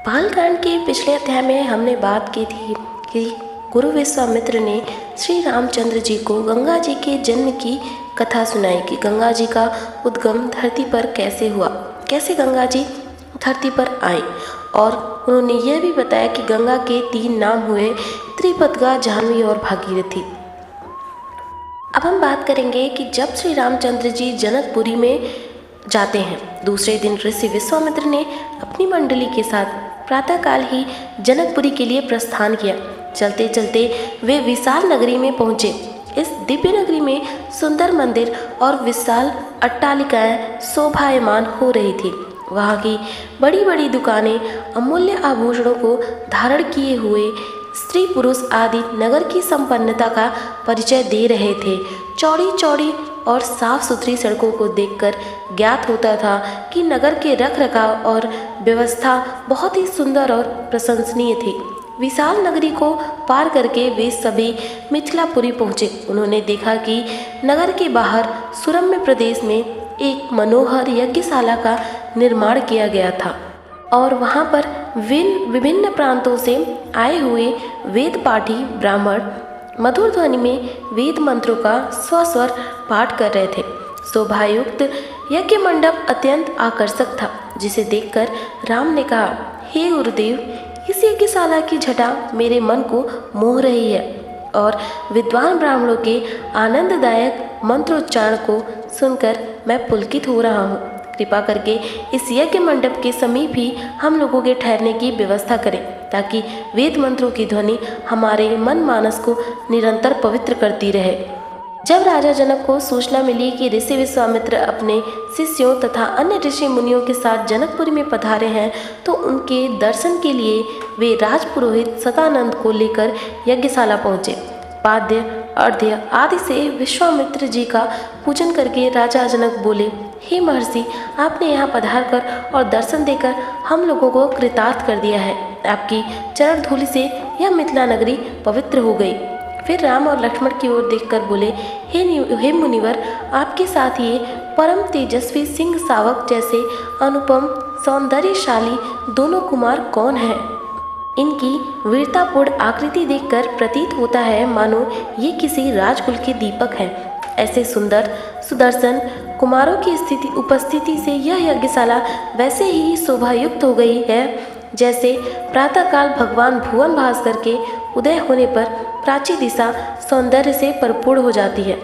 बालकांड के पिछले अध्याय में हमने बात की थी कि गुरु विश्वामित्र ने श्री रामचंद्र जी को गंगा जी के जन्म की कथा सुनाई कि गंगा जी का उद्गम धरती पर कैसे हुआ, कैसे गंगा जी धरती पर आए। और उन्होंने यह भी बताया कि गंगा के 3 नाम हुए, त्रिपदगा, जाह्नवी और भागीरथी। अब हम बात करेंगे कि जब श्री रामचंद्र जी जनकपुरी में जाते हैं, दूसरे दिन ऋषि विश्वामित्र ने अपनी मंडली के साथ प्रातःकाल ही जनकपुरी के लिए प्रस्थान किया। चलते चलते वे विशाल नगरी में पहुँचे। इस दिव्य नगरी में सुंदर मंदिर और विशाल अट्टालिकाएं शोभायमान हो रही थी। वहाँ की बड़ी बड़ी दुकानें अमूल्य आभूषणों को धारण किए हुए स्त्री पुरुष आदि नगर की संपन्नता का परिचय दे रहे थे। चौड़ी चौड़ी और साफ सुथरी सड़कों को देखकर ज्ञात होता था कि नगर के रख रखाव और व्यवस्था बहुत ही सुंदर और प्रशंसनीय थी। विशाल नगरी को पार करके वे सभी मिथिलापुरी पहुँचे। उन्होंने देखा कि नगर के बाहर सुरम्य प्रदेश में एक मनोहर यज्ञशाला का निर्माण किया गया था और वहाँ पर विभिन्न प्रांतों से आए हुए वेद पाठी ब्राह्मण मधुर ध्वनि में वेद मंत्रों का स्वस्वर पाठ कर रहे थे। शोभायुक्त यज्ञ मंडप अत्यंत आकर्षक था, जिसे देखकर राम ने कहा, हे गुरुदेव, इस यज्ञशाला की छटा मेरे मन को मोह रही है और विद्वान ब्राह्मणों के आनंददायक मंत्रोच्चारण को सुनकर मैं पुलकित हो रहा हूँ। कृपा करके इस यज्ञ मंडप के समीप ही हम लोगों के ठहरने की व्यवस्था करें, ताकि वेद मंत्रों की ध्वनि हमारे मन मानस को निरंतर पवित्र करती रहे। जब राजा जनक को सूचना मिली कि ऋषि विश्वामित्र अपने शिष्यों तथा अन्य ऋषि मुनियों के साथ जनकपुरी में पधारे हैं, तो उनके दर्शन के लिए वे राजपुरोहित सतानंद को लेकर यज्ञशाला पहुँचे। पाद्य अर्घ्य आदि से विश्वामित्र जी का पूजन करके राजा जनक बोले, हे महर्षि, आपने यहाँ पधार कर और दर्शन देकर हम लोगों को कृतार्थ कर दिया है। आपकी चरण धूलि से यह मिथिला नगरी पवित्र हो गई। फिर राम और लक्ष्मण की ओर देखकर बोले, हे मुनिवर, आपके साथ ये परम तेजस्वी सिंह सावक जैसे अनुपम सौंदर्यशाली दोनों कुमार कौन हैं? इनकी वीरतापूर्ण आकृति देखकर प्रतीत होता है मानो ये किसी राजकुल के दीपक हैं। ऐसे सुंदर सुदर्शन कुमारों की उपस्थिति से यह यज्ञशाला वैसे ही शोभायुक्त हो गई है जैसे प्रातःकाल भगवान भुवन भास्कर के उदय होने पर प्राची दिशा सौंदर्य से परिपूर्ण हो जाती है।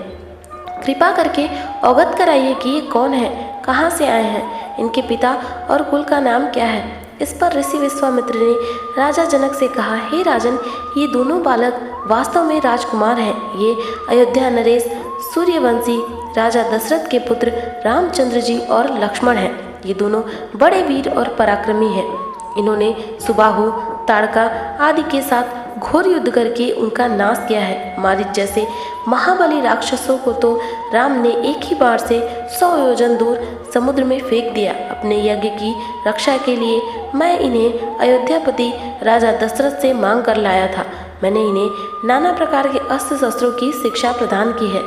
कृपा करके अवगत कराइए कि ये कौन है, कहाँ से आए हैं, इनके पिता और कुल का नाम क्या है। इस पर ऋषि विश्वामित्र ने राजा जनक से कहा, हे राजन, ये दोनों बालक वास्तव में राजकुमार हैं। ये अयोध्या नरेश सूर्यवंशी राजा दशरथ के पुत्र रामचंद्र जी और लक्ष्मण हैं। ये दोनों बड़े वीर और पराक्रमी हैं। इन्होंने सुबाहु, ताड़का आदि के साथ घोर युद्ध करके उनका नाश किया है। मारीच जैसे महाबली राक्षसों को तो राम ने एक ही बार से 100 योजन दूर समुद्र में फेंक दिया। अपने यज्ञ की रक्षा के लिए मैं इन्हें अयोध्यापति राजा दशरथ से मांग कर लाया था। मैंने इन्हें नाना प्रकार के अस्त्र शस्त्रों की शिक्षा प्रदान की है।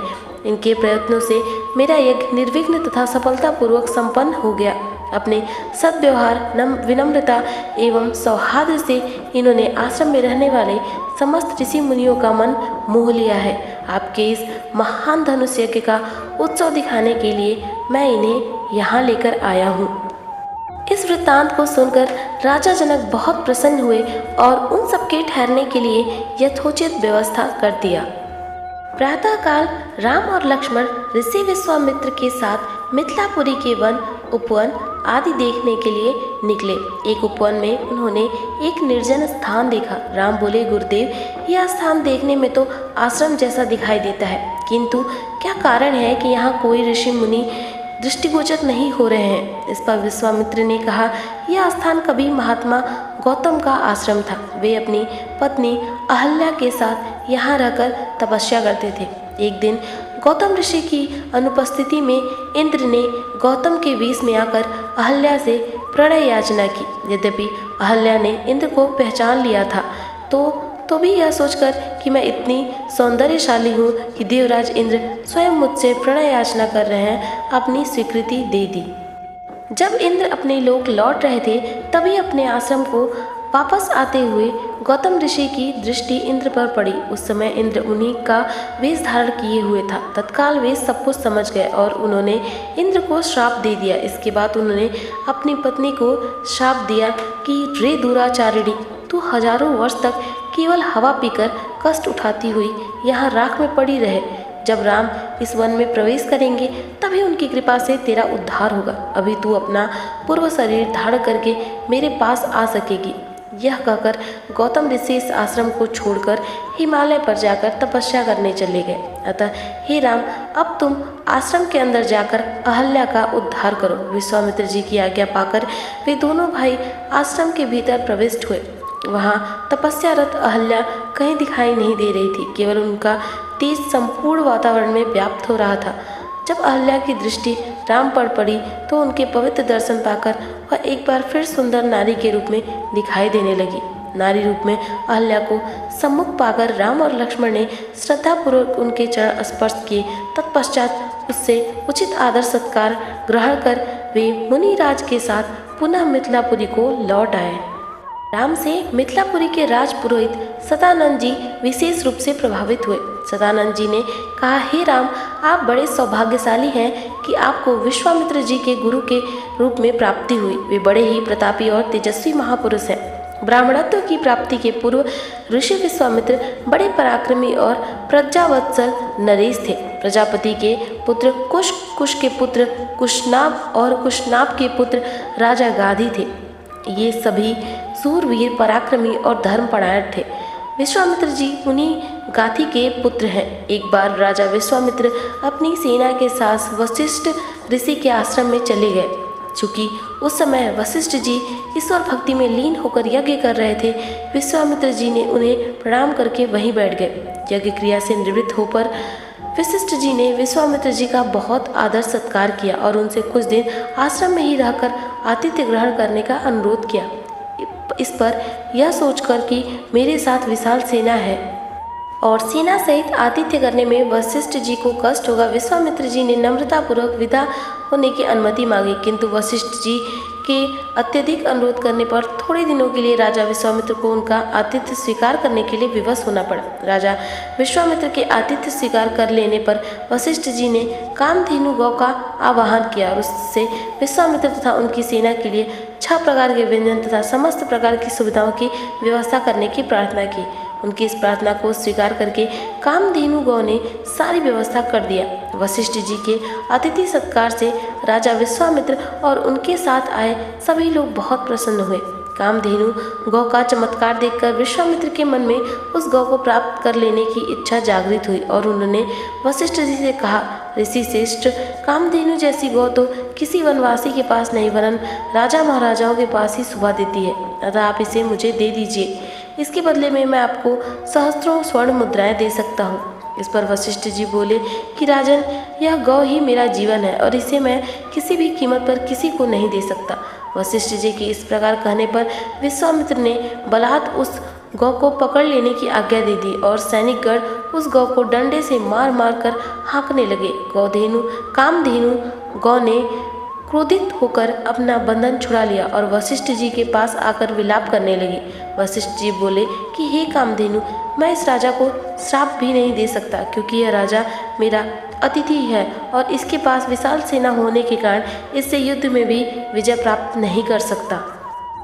इनके प्रयत्नों से मेरा यज्ञ निर्विघ्न तथा सफलतापूर्वक संपन्न हो गया। अपने सद्व्यवहार, विनम्रता एवं सौहार्द से इन्होंने आश्रम में रहने वाले समस्त ऋषि मुनियों का मन मोह लिया है। आपके इस महान धनुष यज्ञ का उत्सव दिखाने के लिए मैं इन्हें यहाँ लेकर आया हूँ। इस वृत्तांत को सुनकर राजा जनक बहुत प्रसन्न हुए और उन सबके ठहरने के लिए यथोचित व्यवस्था कर दिया। प्रातःकाल राम और लक्ष्मण ऋषि विश्वामित्र के साथ मिथिलापुरी के वन, उपवन आदि देखने के लिए निकले। एक उपवन में उन्होंने एक निर्जन स्थान देखा। राम बोले, गुरुदेव, यह स्थान देखने में तो आश्रम जैसा दिखाई देता है, किंतु क्या कारण है कि यहाँ कोई ऋषि मुनि दृष्टिगोचर नहीं हो रहे हैं। इस पर विश्वामित्र ने कहा, यह स्थान कभी महात्मा गौतम का आश्रम था। वे अपनी पत्नी अहल्या के साथ यहाँ रहकर तपस्या करते थे। एक दिन गौतम ऋषि की अनुपस्थिति में इंद्र ने गौतम के वेश में आकर अहल्या से प्रणय याचना की। यद्यपि अहल्या ने इंद्र को पहचान लिया था, तो भी यह सोचकर कि मैं इतनी सौंदर्यशाली हूँ कि देवराज इंद्र स्वयं मुझसे प्रणय याचना कर रहे हैं, अपनी स्वीकृति दे दी। जब इंद्र अपने लोक लौट रहे थे तभी अपने आश्रम को वापस आते हुए गौतम ऋषि की दृष्टि इंद्र पर पड़ी। उस समय इंद्र उन्हीं का वेश धारण किए हुए था। तत्काल वे सब कुछ समझ गए और उन्होंने इंद्र को श्राप दे दिया। इसके बाद उन्होंने अपनी पत्नी को श्राप दिया कि रे दुराचारिणी, तू हजारों वर्ष तक केवल हवा पीकर कष्ट उठाती हुई यहाँ राख में पड़ी रहे। जब राम इस वन में प्रवेश करेंगे तभी उनकी कृपा से तेरा उद्धार होगा। अभी तू अपना पूर्व शरीर धारण करके मेरे पास आ सकेगी। यह कहकर गौतम ऋषि इस आश्रम को छोड़कर हिमालय पर जाकर तपस्या करने चले गए। अतः हे राम, अब तुम आश्रम के अंदर जाकर अहल्या का उद्धार करो। विश्वामित्र जी की आज्ञा पाकर वे दोनों भाई आश्रम के भीतर प्रविष्ट हुए। वहाँ तपस्यारत अहल्या कहीं दिखाई नहीं दे रही थी, केवल उनका तेज संपूर्ण वातावरण में व्याप्त हो रहा था। जब अहल्या की दृष्टि राम पर पड़ी तो उनके पवित्र दर्शन पाकर वह एक बार फिर सुंदर नारी के रूप में दिखाई देने लगी। नारी रूप में अहल्या को सम्मुख पाकर राम और लक्ष्मण ने श्रद्धापूर्वक उनके चरण स्पर्श किए। तत्पश्चात उससे उचित आदर सत्कार ग्रहण कर वे मुनिराज के साथ पुनः मिथिलापुरी को लौट आए। राम से मिथिलापुरी के राज पुरोहित सदानंद जी विशेष रूप से प्रभावित हुए। सदानंद जी ने कहा, हे राम, आप बड़े सौभाग्यशाली हैं कि आपको विश्वामित्र जी के गुरु के रूप में प्राप्ति हुई। वे बड़े ही प्रतापी और तेजस्वी महापुरुष हैं। ब्राह्मणत्व की प्राप्ति के पूर्व ऋषि विश्वामित्र बड़े पराक्रमी और प्रज्ञावत्सल नरेश थे। प्रजापति के पुत्र कुश, कुश के पुत्र कुशनाभ और कुशनाभ के पुत्र राजा गाधी थे। ये सभी सूरवीर, पराक्रमी और धर्मपरायण थे। विश्वामित्र जी उन्हीं गाथी के पुत्र हैं। एक बार राजा विश्वामित्र अपनी सेना के साथ वशिष्ठ ऋषि के आश्रम में चले गए। चूंकि उस समय वशिष्ठ जी ईश्वर भक्ति में लीन होकर यज्ञ कर रहे थे, विश्वामित्र जी ने उन्हें प्रणाम करके वहीं बैठ गए। यज्ञ क्रिया से निवृत्त होकर वशिष्ठ जी ने विश्वामित्र जी का बहुत आदर सत्कार किया और उनसे कुछ दिन आश्रम में ही रहकर आतिथ्य ग्रहण करने का अनुरोध किया। इस पर यह सोचकर कि मेरे साथ विशाल सेना है और सेना सहित आतिथ्य करने में वशिष्ठ जी को कष्ट होगा, विश्वामित्र जी ने नम्रतापूर्वक विदा होने की अनुमति मांगी। किंतु वशिष्ठ जी के अत्यधिक अनुरोध करने पर थोड़े दिनों के लिए राजा विश्वामित्र को उनका आतिथ्य स्वीकार करने के लिए विवश होना पड़ा। राजा विश्वामित्र के आतिथ्य स्वीकार कर लेने पर वशिष्ठ जी ने कामधेनु गौ का आवाहन किया और उससे विश्वामित्र तथा उनकी सेना के लिए 6 प्रकार के व्यंजन तथा समस्त प्रकार की सुविधाओं की व्यवस्था करने की प्रार्थना की। उनकी इस प्रार्थना को स्वीकार करके कामधेनु गौ ने सारी व्यवस्था कर दिया। वशिष्ठ जी के अतिथि सत्कार से राजा विश्वामित्र और उनके साथ आए सभी लोग बहुत प्रसन्न हुए। कामधेनु गौ का चमत्कार देखकर विश्वामित्र के मन में उस गौ को प्राप्त कर लेने की इच्छा जागृत हुई और उन्होंने वशिष्ठ जी से कहा, ऋषि श्रेष्ठ, कामधेनु जैसी गौ तो किसी वनवासी के पास नहीं वरन राजा महाराजाओं के पास ही शोभा देती है। अतः आप इसे मुझे दे दीजिए। इसके बदले में मैं आपको सहस्त्रों स्वर्ण मुद्राएं दे सकता हूँ। इस पर वशिष्ठ जी बोले कि राजन, यह गौ ही मेरा जीवन है और इसे मैं किसी भी कीमत पर किसी को नहीं दे सकता। वशिष्ठ जी के इस प्रकार कहने पर विश्वामित्र ने बलात् उस गौ को पकड़ लेने की आज्ञा दे दी और सैनिकगण उस गौ को डंडे से मार मार कर हाँकने लगे। कामधेनु गौ ने क्रोधित होकर अपना बंधन छुड़ा लिया और वशिष्ठ जी के पास आकर विलाप करने लगी। वशिष्ठ जी बोले कि हे कामधेनु, मैं इस राजा को श्राप भी नहीं दे सकता, क्योंकि यह राजा मेरा अतिथि है और इसके पास विशाल सेना होने के कारण इससे युद्ध में भी विजय प्राप्त नहीं कर सकता।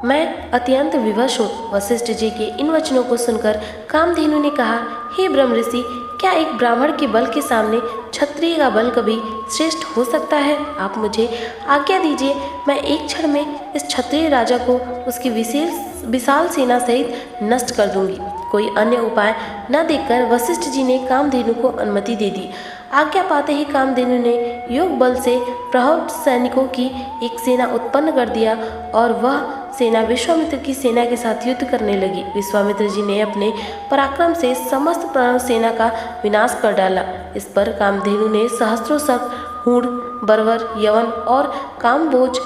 मैं अत्यंत विवश हूँ। वशिष्ठ जी के इन वचनों को सुनकर कामधेनु ने कहा, हे ब्रह्म ऋषि, क्या एक ब्राह्मण के बल के सामने क्षत्रिय का बल कभी श्रेष्ठ हो सकता है? आप मुझे आज्ञा दीजिए, मैं एक क्षण में इस क्षत्रिय राजा को उसकी विशाल सेना सहित नष्ट कर दूंगी। कोई अन्य उपाय न देखकर वशिष्ठ जी ने कामधेनु को अनुमति दे दी। आज्ञा पाते ही कामधेनु ने योग बल से प्रौढ़ सैनिकों की एक सेना उत्पन्न कर दिया और वह सेना विश्वामित्र की सेना के साथ युद्ध करने लगी। विश्वामित्र जी ने अपने पराक्रम से समस्त प्रणव सेना का विनाश कर डाला। इस पर कामधेनु ने सहस्त्रों सर्प, हूण, बर्वर, यवन और कामभोज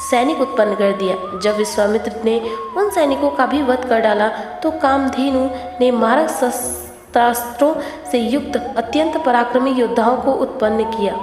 सैनिक उत्पन्न कर दिया। जब विश्वामित्र ने उन सैनिकों का भी वध कर डाला तो कामधेनु ने मारक शस्त्रास्त्रों से युक्त अत्यंत पराक्रमी योद्धाओं को उत्पन्न किया,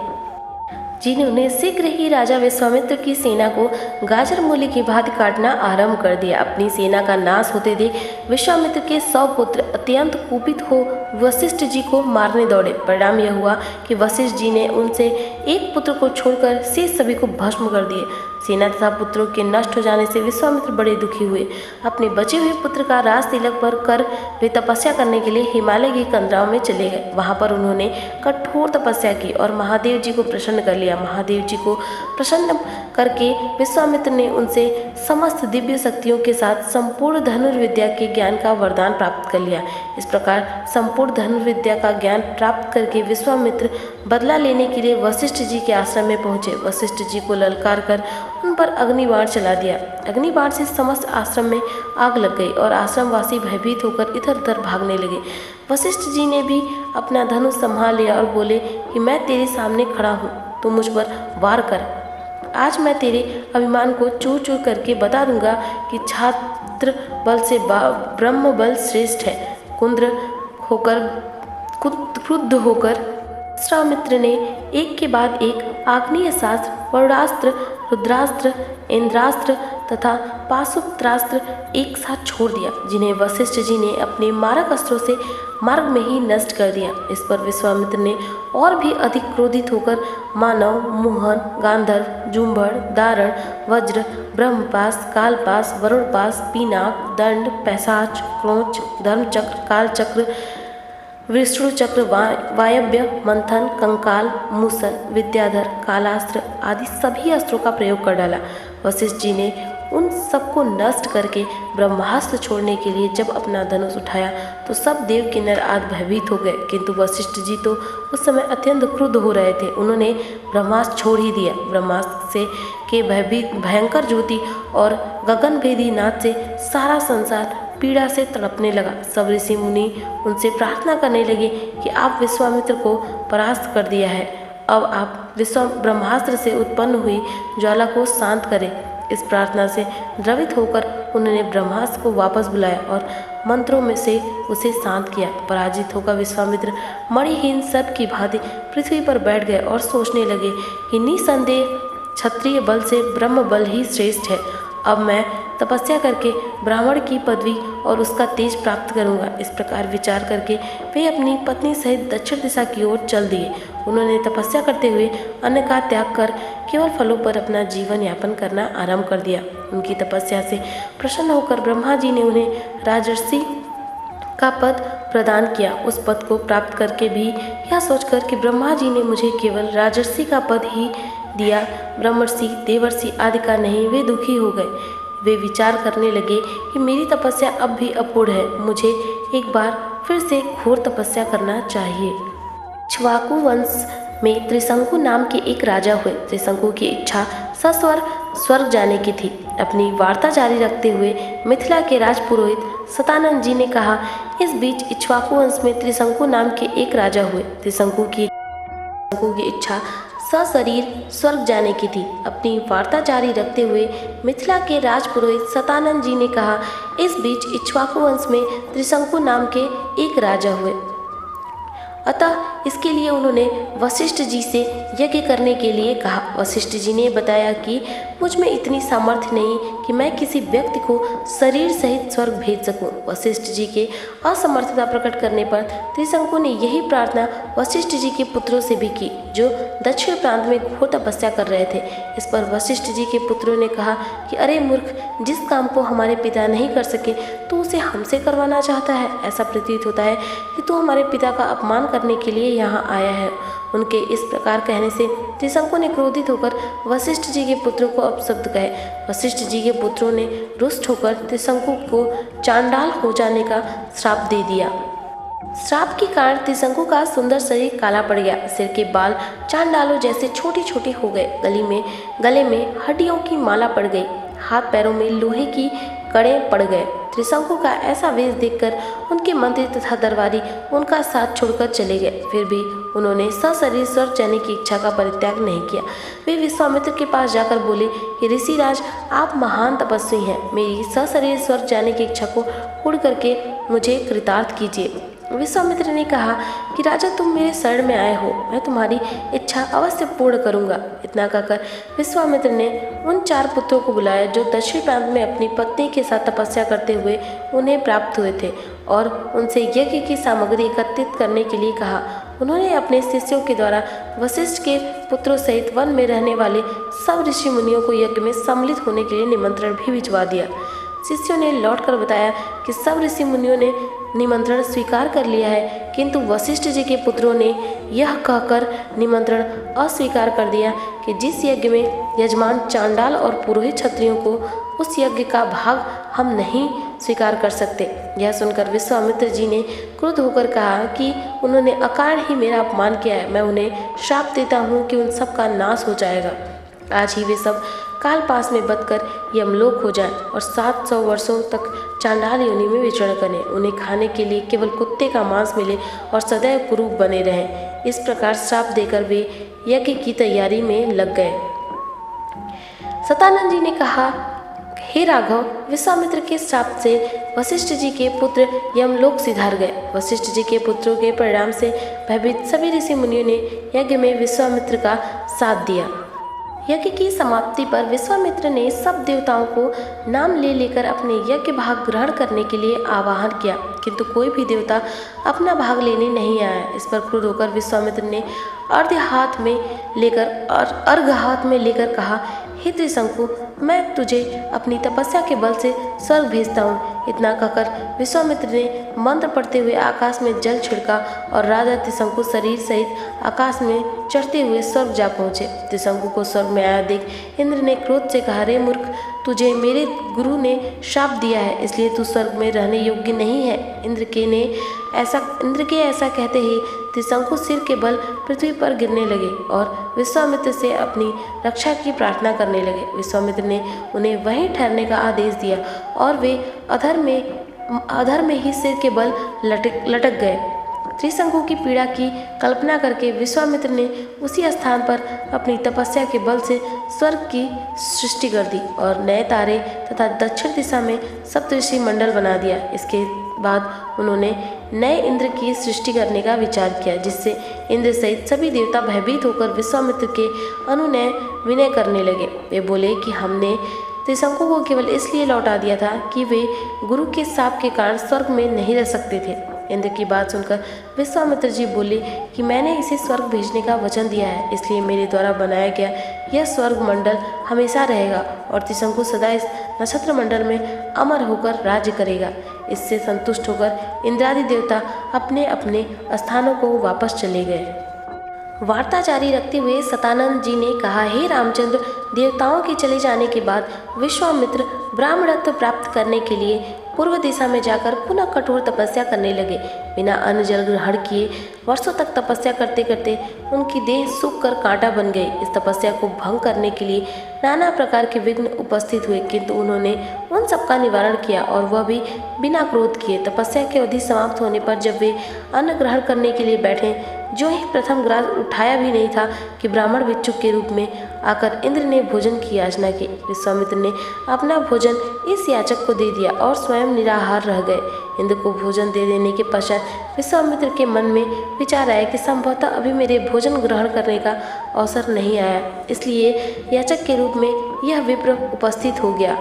जी ने उन्हें शीघ्र ही राजा विश्वामित्र की सेना को गाजर मूली की भांति काटना आरंभ कर दिया। अपनी सेना का नाश होते देख विश्वामित्र के 100 पुत्र अत्यंत कुपित हो वशिष्ठ जी को मारने दौड़े। परिणाम यह हुआ कि वशिष्ठ जी ने उनसे एक पुत्र को छोड़कर शेष सभी को भस्म कर दिए। सेना तथा पुत्रों के नष्ट हो जाने से विश्वामित्र बड़े दुखी हुए। अपने बचे हुए पुत्र का राज तिलक पर कर वे तपस्या करने के लिए हिमालय की कंदराओं में चले गए। वहां पर उन्होंने कठोर तपस्या की और महादेव जी को प्रसन्न कर लिया। महादेव जी को प्रसन्न करके विश्वामित्र ने उनसे समस्त दिव्य शक्तियों के साथ संपूर्ण धनुर्विद्या के ज्ञान का वरदान प्राप्त कर लिया। इस प्रकार संपूर्ण धनुर्विद्या का ज्ञान प्राप्त करके विश्वामित्र बदला लेने के लिए वशिष्ठ जी के आश्रम में पहुंचे। वशिष्ठ जी को ललकार कर उन पर अग्निबाण चला दिया। अग्निबाण से समस्त आश्रम में आग लग गई और आश्रमवासी भयभीत होकर इधर उधर भागने लगे। वशिष्ठ जी ने भी अपना धनुष संभाल लिया और बोले कि मैं तेरे सामने खड़ा हूँ, तो मुझ पर वार कर। आज मैं तेरे अभिमान को चूर चूर करके बता दूंगा कि छात्र बल से ब्रह्म बल श्रेष्ठ है। क्रुद्ध होकर विश्वामित्र ने एक के बाद एक आग्नेय शास्त्र, वरुणास्त्र, रुद्रास्त्र, इंद्रास्त्र तथा पाशुपत्रास्त्र एक साथ छोड़ दिया, जिन्हें वशिष्ठ जी ने अपने मारक अस्त्रों से मार्ग में ही नष्ट कर दिया। इस पर विश्वामित्र ने और भी अधिक क्रोधित होकर मानव, मोहन, गांधर्व, जुम्भड़, दारण, वज्र, ब्रह्मपाश, कालपाश, वरुणपाश, पीनाक, दंड, पैशाच, क्रोच, धर्मचक्र, कालचक्र, विष्णु चक्र, वायव्य, मंथन, कंकाल, मूसल, विद्याधर, कालास्त्र आदि सभी अस्त्रों का प्रयोग कर डाला। वशिष्ठ जी ने उन सबको नष्ट करके ब्रह्मास्त्र छोड़ने के लिए जब अपना धनुष उठाया तो सब देव किन्नर आदि भयभीत हो गए, किंतु वशिष्ठ जी तो उस समय अत्यंत क्रुद्ध हो रहे थे। उन्होंने ब्रह्मास्त्र छोड़ ही दिया। ब्रह्मास्त्र से के भयंकर ज्योति और गगनभेदी नाद से सारा संसार पीड़ा से तड़पने लगा। सब ऋषि मुनि उनसे प्रार्थना करने लगे कि आप विश्वामित्र को परास्त कर दिया है, अब आप ब्रह्मास्त्र से उत्पन्न हुई ज्वाला को शांत करें। इस प्रार्थना से द्रवित होकर उन्होंने ब्रह्मास्त्र को वापस बुलाया और मंत्रों में से उसे शांत किया। पराजित होकर विश्वामित्र मणिहीन सर्प की भांति पृथ्वी पर बैठ गए और सोचने लगे कि निसंदेह क्षत्रिय बल से ब्रह्म बल ही श्रेष्ठ है। अब मैं तपस्या करके ब्राह्मण की पदवी और उसका तेज प्राप्त करूंगा। इस प्रकार विचार करके वे अपनी पत्नी सहित दक्षिण दिशा की ओर चल दिए। उन्होंने तपस्या करते हुए अन्न का त्याग कर केवल फलों पर अपना जीवन यापन करना आरंभ कर दिया। उनकी तपस्या से प्रसन्न होकर ब्रह्मा जी ने उन्हें राजर्षि का पद प्रदान किया। उस पद को प्राप्त करके भी यह सोचकर कि ब्रह्मा जी ने मुझे केवल राजर्षि का पद ही दिया, ब्रह्मर्षि, देवर्षि आदि का नहीं, वे दुखी हो गए। वे विचार करने लगे कि मेरी तपस्या अब भी अपूर्ण है, मुझे एक बार फिर से घोर तपस्या करना चाहिए। इक्ष्वाकु वंश में त्रिशंकु नाम के एक राजा हुए। त्रिशंकु की इच्छा सस्वर स्वर्ग जाने की थी। अपनी वार्ता जारी रखते हुए मिथिला के राजपुरोहित सतानंद जी ने कहा, इस बीच इक्ष्वाकु वंश में त्रिशंकु नाम के एक राजा हुए। त्रिशंकु की इच्छा सशरीर स्वर्ग जाने की थी। अपनी वार्ता जारी रखते हुए मिथिला के राजपुरोहित सतानंद जी ने कहा, इस बीच इक्ष्वाकु वंश में त्रिशंकु नाम के एक राजा हुए। अतः इसके लिए उन्होंने वशिष्ठ जी से यज्ञ करने के लिए कहा। वशिष्ठ जी ने बताया कि मुझ में इतनी सामर्थ्य नहीं कि मैं किसी व्यक्ति को शरीर सहित स्वर्ग भेज सकूं। वशिष्ठ जी के असमर्थता प्रकट करने पर त्रिशंकु ने यही प्रार्थना वशिष्ठ जी के पुत्रों से भी की, जो दक्षिण प्रांत में घोर तपस्या कर रहे थे। इस पर वशिष्ठ जी के पुत्रों ने कहा कि अरे मूर्ख, जिस काम को हमारे पिता नहीं कर सके तो उसे हमसे करवाना चाहता है। ऐसा प्रतीत होता है कि तू हमारे पिता का अपमान करने के लिए यहाँ आया है। उनके इस प्रकार कहने से त्रिशंकु ने क्रोधित होकर वशिष्ठ जी के पुत्रों को अपशब्द कहे। वशिष्ठ जी के पुत्रों ने रुष्ट होकर त्रिशंकु को चांडाल हो जाने का श्राप दे दिया। श्राप के कारण त्रिशंकु का सुंदर शरीर काला पड़ गया। सिर के बाल चांडालों जैसे छोटे छोटे हो गए। गले में हड्डियों की माला पड़ गई। हाथ पैरों में लोहे की कड़े पड़ गए। त्रिशंकु का ऐसा वेश देखकर उनके मंत्री तथा दरबारी उनका साथ छोड़कर चले गए। फिर भी उन्होंने सशरीर स्वर्ग जाने की इच्छा का परित्याग नहीं किया। वे विश्वामित्र के पास जाकर बोले कि ऋषिराज, आप महान तपस्वी हैं, मेरी सशरीर स्वर्ग जाने की इच्छा को पूर्ण करके मुझे कृतार्थ कीजिए। विश्वामित्र ने कहा कि राजा, तुम मेरे शरण में आए हो, मैं तुम्हारी इच्छा अवश्य पूर्ण करूंगा। इतना कहकर विश्वामित्र ने उन 4 पुत्रों को बुलाया जो दक्षिण प्रांत में अपनी पत्नी के साथ तपस्या करते हुए उन्हें प्राप्त हुए थे, और उनसे यज्ञ की सामग्री एकत्रित करने के लिए कहा। उन्होंने अपने शिष्यों के द्वारा वशिष्ठ के पुत्रों सहित वन में रहने वाले सब ऋषि मुनियों को यज्ञ में सम्मिलित होने के लिए निमंत्रण भी भिजवा दिया। शिष्यों ने लौटकर बताया कि सब ऋषि मुनियों ने निमंत्रण स्वीकार कर लिया है, किंतु वशिष्ठ जी के पुत्रों ने यह कहकर निमंत्रण अस्वीकार कर दिया कि जिस यज्ञ में यजमान चांडाल और पुरोहित क्षत्रियों को उस यज्ञ का भाग हम नहीं स्वीकार कर सकते। यह सुनकर विश्वामित्र जी ने क्रुद्ध होकर कहा कि उन्होंने अकारण ही मेरा अपमान किया है। मैं उन्हें श्राप देता हूँ कि उन सब का नाश हो जाएगा। आज ही वे सब काल पास में बदकर यमलोक हो जाएं और 700 वर्षों तक चांडाल योनि में विचरण करें। उन्हें खाने के लिए केवल कुत्ते का मांस मिले और सदैव कुरूप बने रहें। इस प्रकार श्राप देकर वे यज्ञ की तैयारी में लग गए। सतानंद जी ने कहा, हे राघव, विश्वामित्र के श्राप से वशिष्ठ जी के पुत्र यमलोक सिधार गए। वशिष्ठ जी के पुत्रों के परिणाम से भयभीत सभी ऋषि मुनियों ने यज्ञ में विश्वामित्र का साथ दिया। यज्ञ की समाप्ति पर विश्वामित्र ने सब देवताओं को नाम ले लेकर अपने यज्ञ भाग ग्रहण करने के लिए आह्वान किया, किंतु कोई भी देवता अपना भाग लेने नहीं आया। इस पर क्रुद्ध होकर विश्वामित्र ने अर्घ हाथ में लेकर कहा, हे त्रिशंकु, मैं तुझे अपनी तपस्या के बल से स्वर्ग भेजता हूँ। इतना कहकर विश्वामित्र ने मंत्र पढ़ते हुए आकाश में जल छिड़का और राजा त्रिशंकु शरीर सहित आकाश में चढ़ते हुए स्वर्ग जा पहुँचे। त्रिशंकु को स्वर्ग में आया देख इंद्र ने क्रोध से कहा, रे मूर्ख, तुझे मेरे गुरु ने श्राप दिया है, इसलिए तू स्वर्ग में रहने योग्य नहीं है। इंद्र के ऐसा कहते ही त्रिशंकु सिर के बल पृथ्वी पर गिरने लगे और विश्वामित्र से अपनी रक्षा की प्रार्थना करने लगे। विश्वामित्र ने उन्हें वहीं ठहरने का आदेश दिया और वे अधर में ही सिर के बल लटक गए। त्रिशंकु की पीड़ा की कल्पना करके विश्वामित्र ने उसी स्थान पर अपनी तपस्या के बल से स्वर्ग की सृष्टि कर दी और नए तारे तथा दक्षिण दिशा में सप्तऋषि मंडल बना दिया। इसके बाद उन्होंने नए इंद्र की सृष्टि करने का विचार किया, जिससे इंद्र सहित सभी देवता भयभीत होकर विश्वामित्र के अनुनय विनय करने लगे। वे बोले कि हमने त्रिशंकु को केवल इसलिए लौटा दिया था कि वे गुरु के शाप के कारण स्वर्ग में नहीं रह सकते थे। इंद्र की बात सुनकर विश्वामित्र जी बोले कि मैंने इसे स्वर्ग भेजने का वचन दिया है, इसलिए मेरे द्वारा बनाया गया यह स्वर्ग मंडल हमेशा रहेगा और त्रिशंकु सदा इस नक्षत्र मंडल में अमर होकर राज्य करेगा। इससे संतुष्ट होकर इंद्रादि देवता अपने अपने स्थानों को वापस चले गए। वार्ता जारी रखते हुए सतानंद जी ने कहा, हे रामचंद्र, देवताओं के चले जाने के बाद विश्वामित्र ब्राह्मणत्व प्राप्त करने के लिए पूर्व दिशा में जाकर पुनः कठोर तपस्या करने लगे। बिना अन्न जल ग्रहण किए वर्षों तक तपस्या करते करते उनकी देह सूख कर कांटा बन गई। इस तपस्या को भंग करने के लिए नाना प्रकार के विघ्न उपस्थित हुए, किंतु उन्होंने उन सब का निवारण किया और वह भी बिना क्रोध किए। तपस्या की अवधि समाप्त होने पर जब वे अन्न ग्रहण करने के लिए बैठे, जो ही प्रथम ग्रास उठाया भी नहीं था कि ब्राह्मण भिक्षुक के रूप में आकर इंद्र ने भोजन की याचना की। विश्वामित्र ने अपना भोजन इस याचक को दे दिया और स्वयं निराहार रह गए। इंद्र को भोजन दे देने के पश्चात विश्वामित्र के मन में विचार आया कि संभवतः अभी मेरे भोजन ग्रहण करने का अवसर नहीं आया, इसलिए याचक के रूप में यह विप्र उपस्थित हो गया।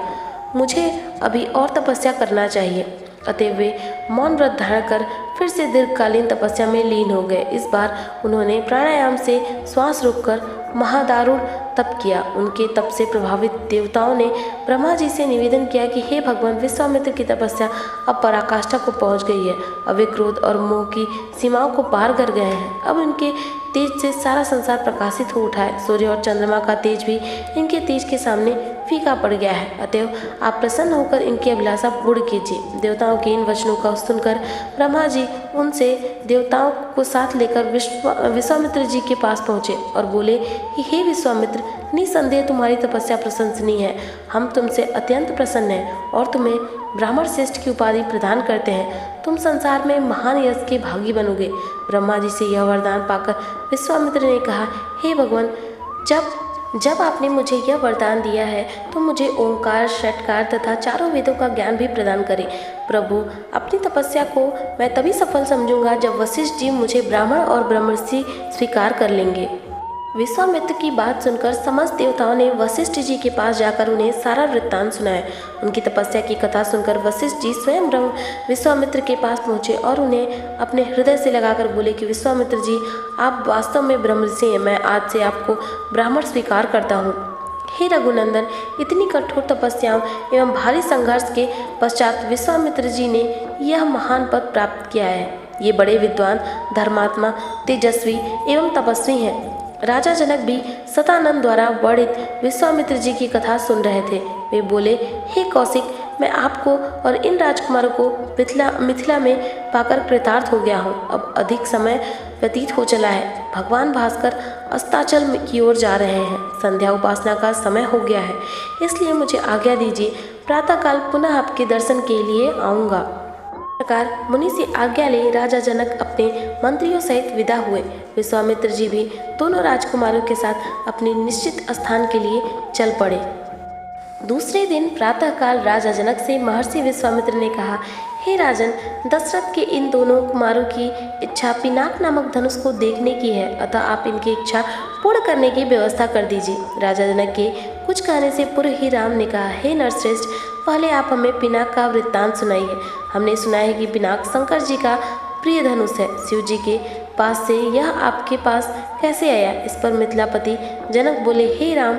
मुझे अभी और तपस्या करना चाहिए। अतः वे मौन व्रत धारण कर फिर से दीर्घकालीन तपस्या में लीन हो गए। इस बार उन्होंने प्राणायाम से श्वास रोककर महादारुण तप किया। उनके तप से प्रभावित देवताओं ने ब्रह्मा जी से निवेदन किया कि हे भगवान, विश्वामित्र की तपस्या अब पराकाष्ठा को पहुंच गई है। अब वे क्रोध और मोह की सीमाओं को पार कर गए हैं। अब इनके तेज से सारा संसार प्रकाशित हो उठा है। सूर्य और चंद्रमा का तेज भी इनके तेज के सामने फीका पड़ गया है। अतएव आप प्रसन्न होकर इनकी अभिलाषा पूर्ण कीजिए। देवताओं के इन वचनों का सुनकर ब्रह्मा जी उनसे देवताओं को साथ लेकर विश्वामित्र जी के पास पहुँचे और बोले कि हे विश्वामित्र, निसंदेह तुम्हारी तपस्या प्रशंसनीय है। हम तुमसे अत्यंत प्रसन्न हैं और तुम्हें ब्राह्मण श्रेष्ठ की उपाधि प्रदान करते हैं। तुम संसार में महान यश के भागी बनोगे। ब्रह्मा जी से यह वरदान पाकर विश्वामित्र ने कहा, हे भगवान, जब जब आपने मुझे यह वरदान दिया है तो मुझे ओंकार, षटकार तथा चारों वेदों का ज्ञान भी प्रदान करें। प्रभु, अपनी तपस्या को मैं तभी सफल समझूंगा जब वशिष्ठ जी मुझे ब्राह्मण और ब्रह्मर्षि स्वीकार कर लेंगे। विश्वामित्र की बात सुनकर समस्त देवताओं ने वशिष्ठ जी के पास जाकर उन्हें सारा वृत्तांत सुनाया। उनकी तपस्या की कथा सुनकर वशिष्ठ जी स्वयं विश्वामित्र के पास पहुँचे और उन्हें अपने हृदय से लगाकर बोले कि विश्वामित्र जी, आप वास्तव में ब्रह्मर्षि हैं। मैं आज से आपको ब्राह्मण स्वीकार करता हूँ। हे रघुनंदन, इतनी कठोर तपस्याओं एवं भारी संघर्ष के पश्चात विश्वामित्र जी ने यह महान पद प्राप्त किया है। ये बड़े विद्वान, धर्मात्मा, तेजस्वी एवं तपस्वी हैं। राजा जनक भी सतानंद द्वारा वर्णित विश्वामित्र जी की कथा सुन रहे थे। वे बोले, हे कौशिक, मैं आपको और इन राजकुमारों को मिथिला में पाकर कृतार्थ हो गया हूँ। अब अधिक समय व्यतीत हो चला है। भगवान भास्कर अस्ताचल की ओर जा रहे हैं। संध्या उपासना का समय हो गया है, इसलिए मुझे आज्ञा दीजिए। प्रातःकाल पुनः आपके दर्शन के लिए आऊँगा। प्रकार मुनि से आज्ञा ले राजा जनक अपने मंत्रियों सहित विदा हुए। विश्वामित्र जी भी दोनों राजकुमारों के साथ अपने निश्चित स्थान के लिए चल पड़े। दूसरे दिन प्रातःकाल राजा जनक से महर्षि विश्वामित्र ने कहा, हे राजन, दशरथ के इन दोनों कुमारों की इच्छा पिनाक नामक धनुष को देखने की है, अतः आप इनकी इच्छा पूर्ण करने की व्यवस्था कर दीजिए। राजा जनक के कुछ कहने से पूर्व ही राम ने कहा, हे नरश्रेष्ठ, पहले आप हमें पिनाक का वृत्तांत सुनाइए। हमने सुना है कि पिनाक शंकर जी का प्रिय धनुष है। शिव जी के पास से यह आपके पास कैसे आया? इस पर मिथिलापति जनक बोले, हे राम,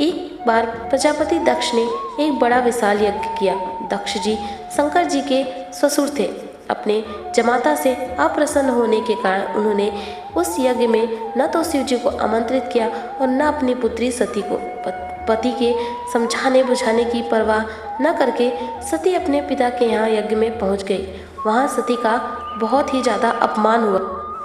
एक बार प्रजापति दक्ष ने एक बड़ा विशाल यज्ञ किया। दक्ष जी शंकर जी के ससुर थे। अपने जमाता से अप्रसन्न होने के कारण उन्होंने उस यज्ञ में न तो शिव जी को आमंत्रित किया और न अपनी पुत्री सती को। पति के समझाने बुझाने की परवाह न करके सती अपने पिता के यहाँ यज्ञ में पहुँच गई। वहाँ सती का बहुत ही ज़्यादा अपमान हुआ।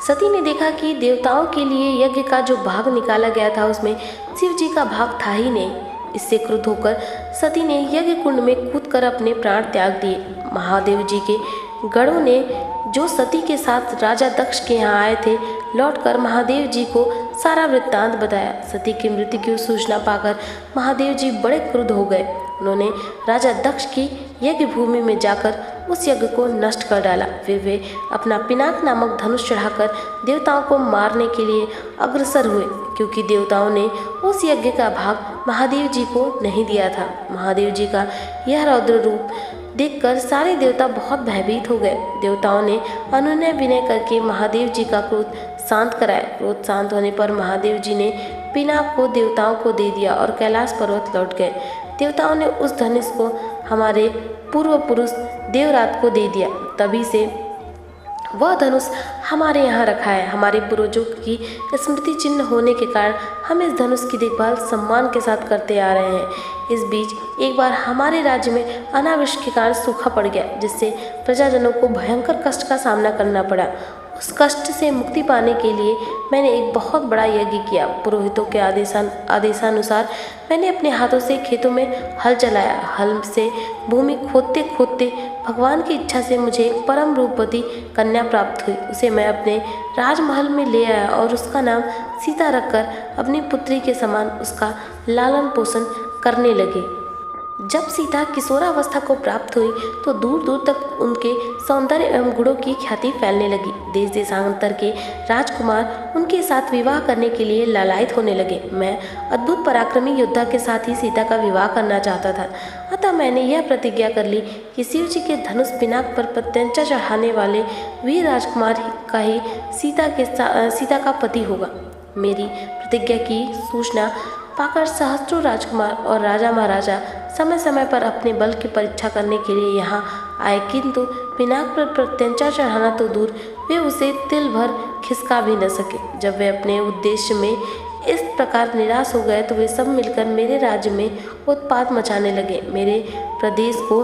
सती ने देखा कि देवताओं के लिए यज्ञ का जो भाग निकाला गया था उसमें शिव जी का भाग था ही नहीं। इससे क्रुद्ध होकर सती ने यज्ञ कुंड में कूदकर अपने प्राण त्याग दिए। महादेव जी के गणों ने जो सती के साथ राजा दक्ष के यहाँ आए थे, लौटकर महादेव जी को सारा वृत्तांत बताया। सती की मृत्यु की सूचना पाकर महादेव जी बड़े क्रुद्ध हो गए। उन्होंने राजा दक्ष की यज्ञ भूमि में जाकर उस यज्ञ को नष्ट कर डाला। फिर वे अपना पिनाक नामक धनुष चढ़ाकर देवताओं को मारने के लिए अग्रसर हुए, क्योंकि देवताओं ने उस यज्ञ का भाग महादेव जी को नहीं दिया था। महादेव जी का यह रौद्र रूप देखकर सारे देवता बहुत भयभीत हो गए। देवताओं ने अनुनय विनय करके महादेव जी का क्रोध शांत कराया। क्रोध शांत होने पर महादेव जी ने पिनाक को देवताओं को दे दिया और कैलाश पर्वत लौट गए। देवताओं ने उस धनुष को हमारे पूर्व पुरुष देवरात को दे दिया। तभी से वह धनुष हमारे यहाँ रखा है। हमारे पूर्वजों की स्मृति चिन्ह होने के कारण हम इस धनुष की देखभाल सम्मान के साथ करते आ रहे हैं। इस बीच एक बार हमारे राज्य में अनावृष्टि के कारण सूखा पड़ गया, जिससे प्रजाजनों को भयंकर कष्ट का सामना करना पड़ा। उस कष्ट से मुक्ति पाने के लिए मैंने एक बहुत बड़ा यज्ञ किया। पुरोहितों के आदेशानुसार मैंने अपने हाथों से खेतों में हल चलाया। हल से भूमि खोदते खोदते भगवान की इच्छा से मुझे एक परम रूपवती कन्या प्राप्त हुई। उसे मैं अपने राजमहल में ले आया और उसका नाम सीता रखकर अपनी पुत्री के समान उसका लालन पोषण करने लगे। जब सीता किशोरावस्था को प्राप्त हुई तो दूर दूर तक उनके सौंदर्य एवं गुणों की ख्याति फैलने लगी। देश देशांतर के राजकुमार उनके साथ विवाह करने के लिए लालायित होने लगे। मैं अद्भुत पराक्रमी योद्धा के साथ ही सीता का विवाह करना चाहता था। अतः मैंने यह प्रतिज्ञा कर ली कि शिव जी के धनुष पिनाक पर प्रत्यंचा चढ़ाने वाले वीर राजकुमार का ही सीता का पति होगा। मेरी प्रतिज्ञा की सूचना पाकर सहस्त्रों राजकुमार और राजा महाराजा समय समय पर अपने बल की परीक्षा करने के लिए यहाँ आए, किंतु पिनाक पर प्रत्यंचा चढ़ाना तो दूर, वे उसे तिल भर खिसका भी न सके। जब वे अपने उद्देश्य में इस प्रकार निराश हो गए तो वे सब मिलकर मेरे राज्य में उत्पात मचाने लगे। मेरे प्रदेश को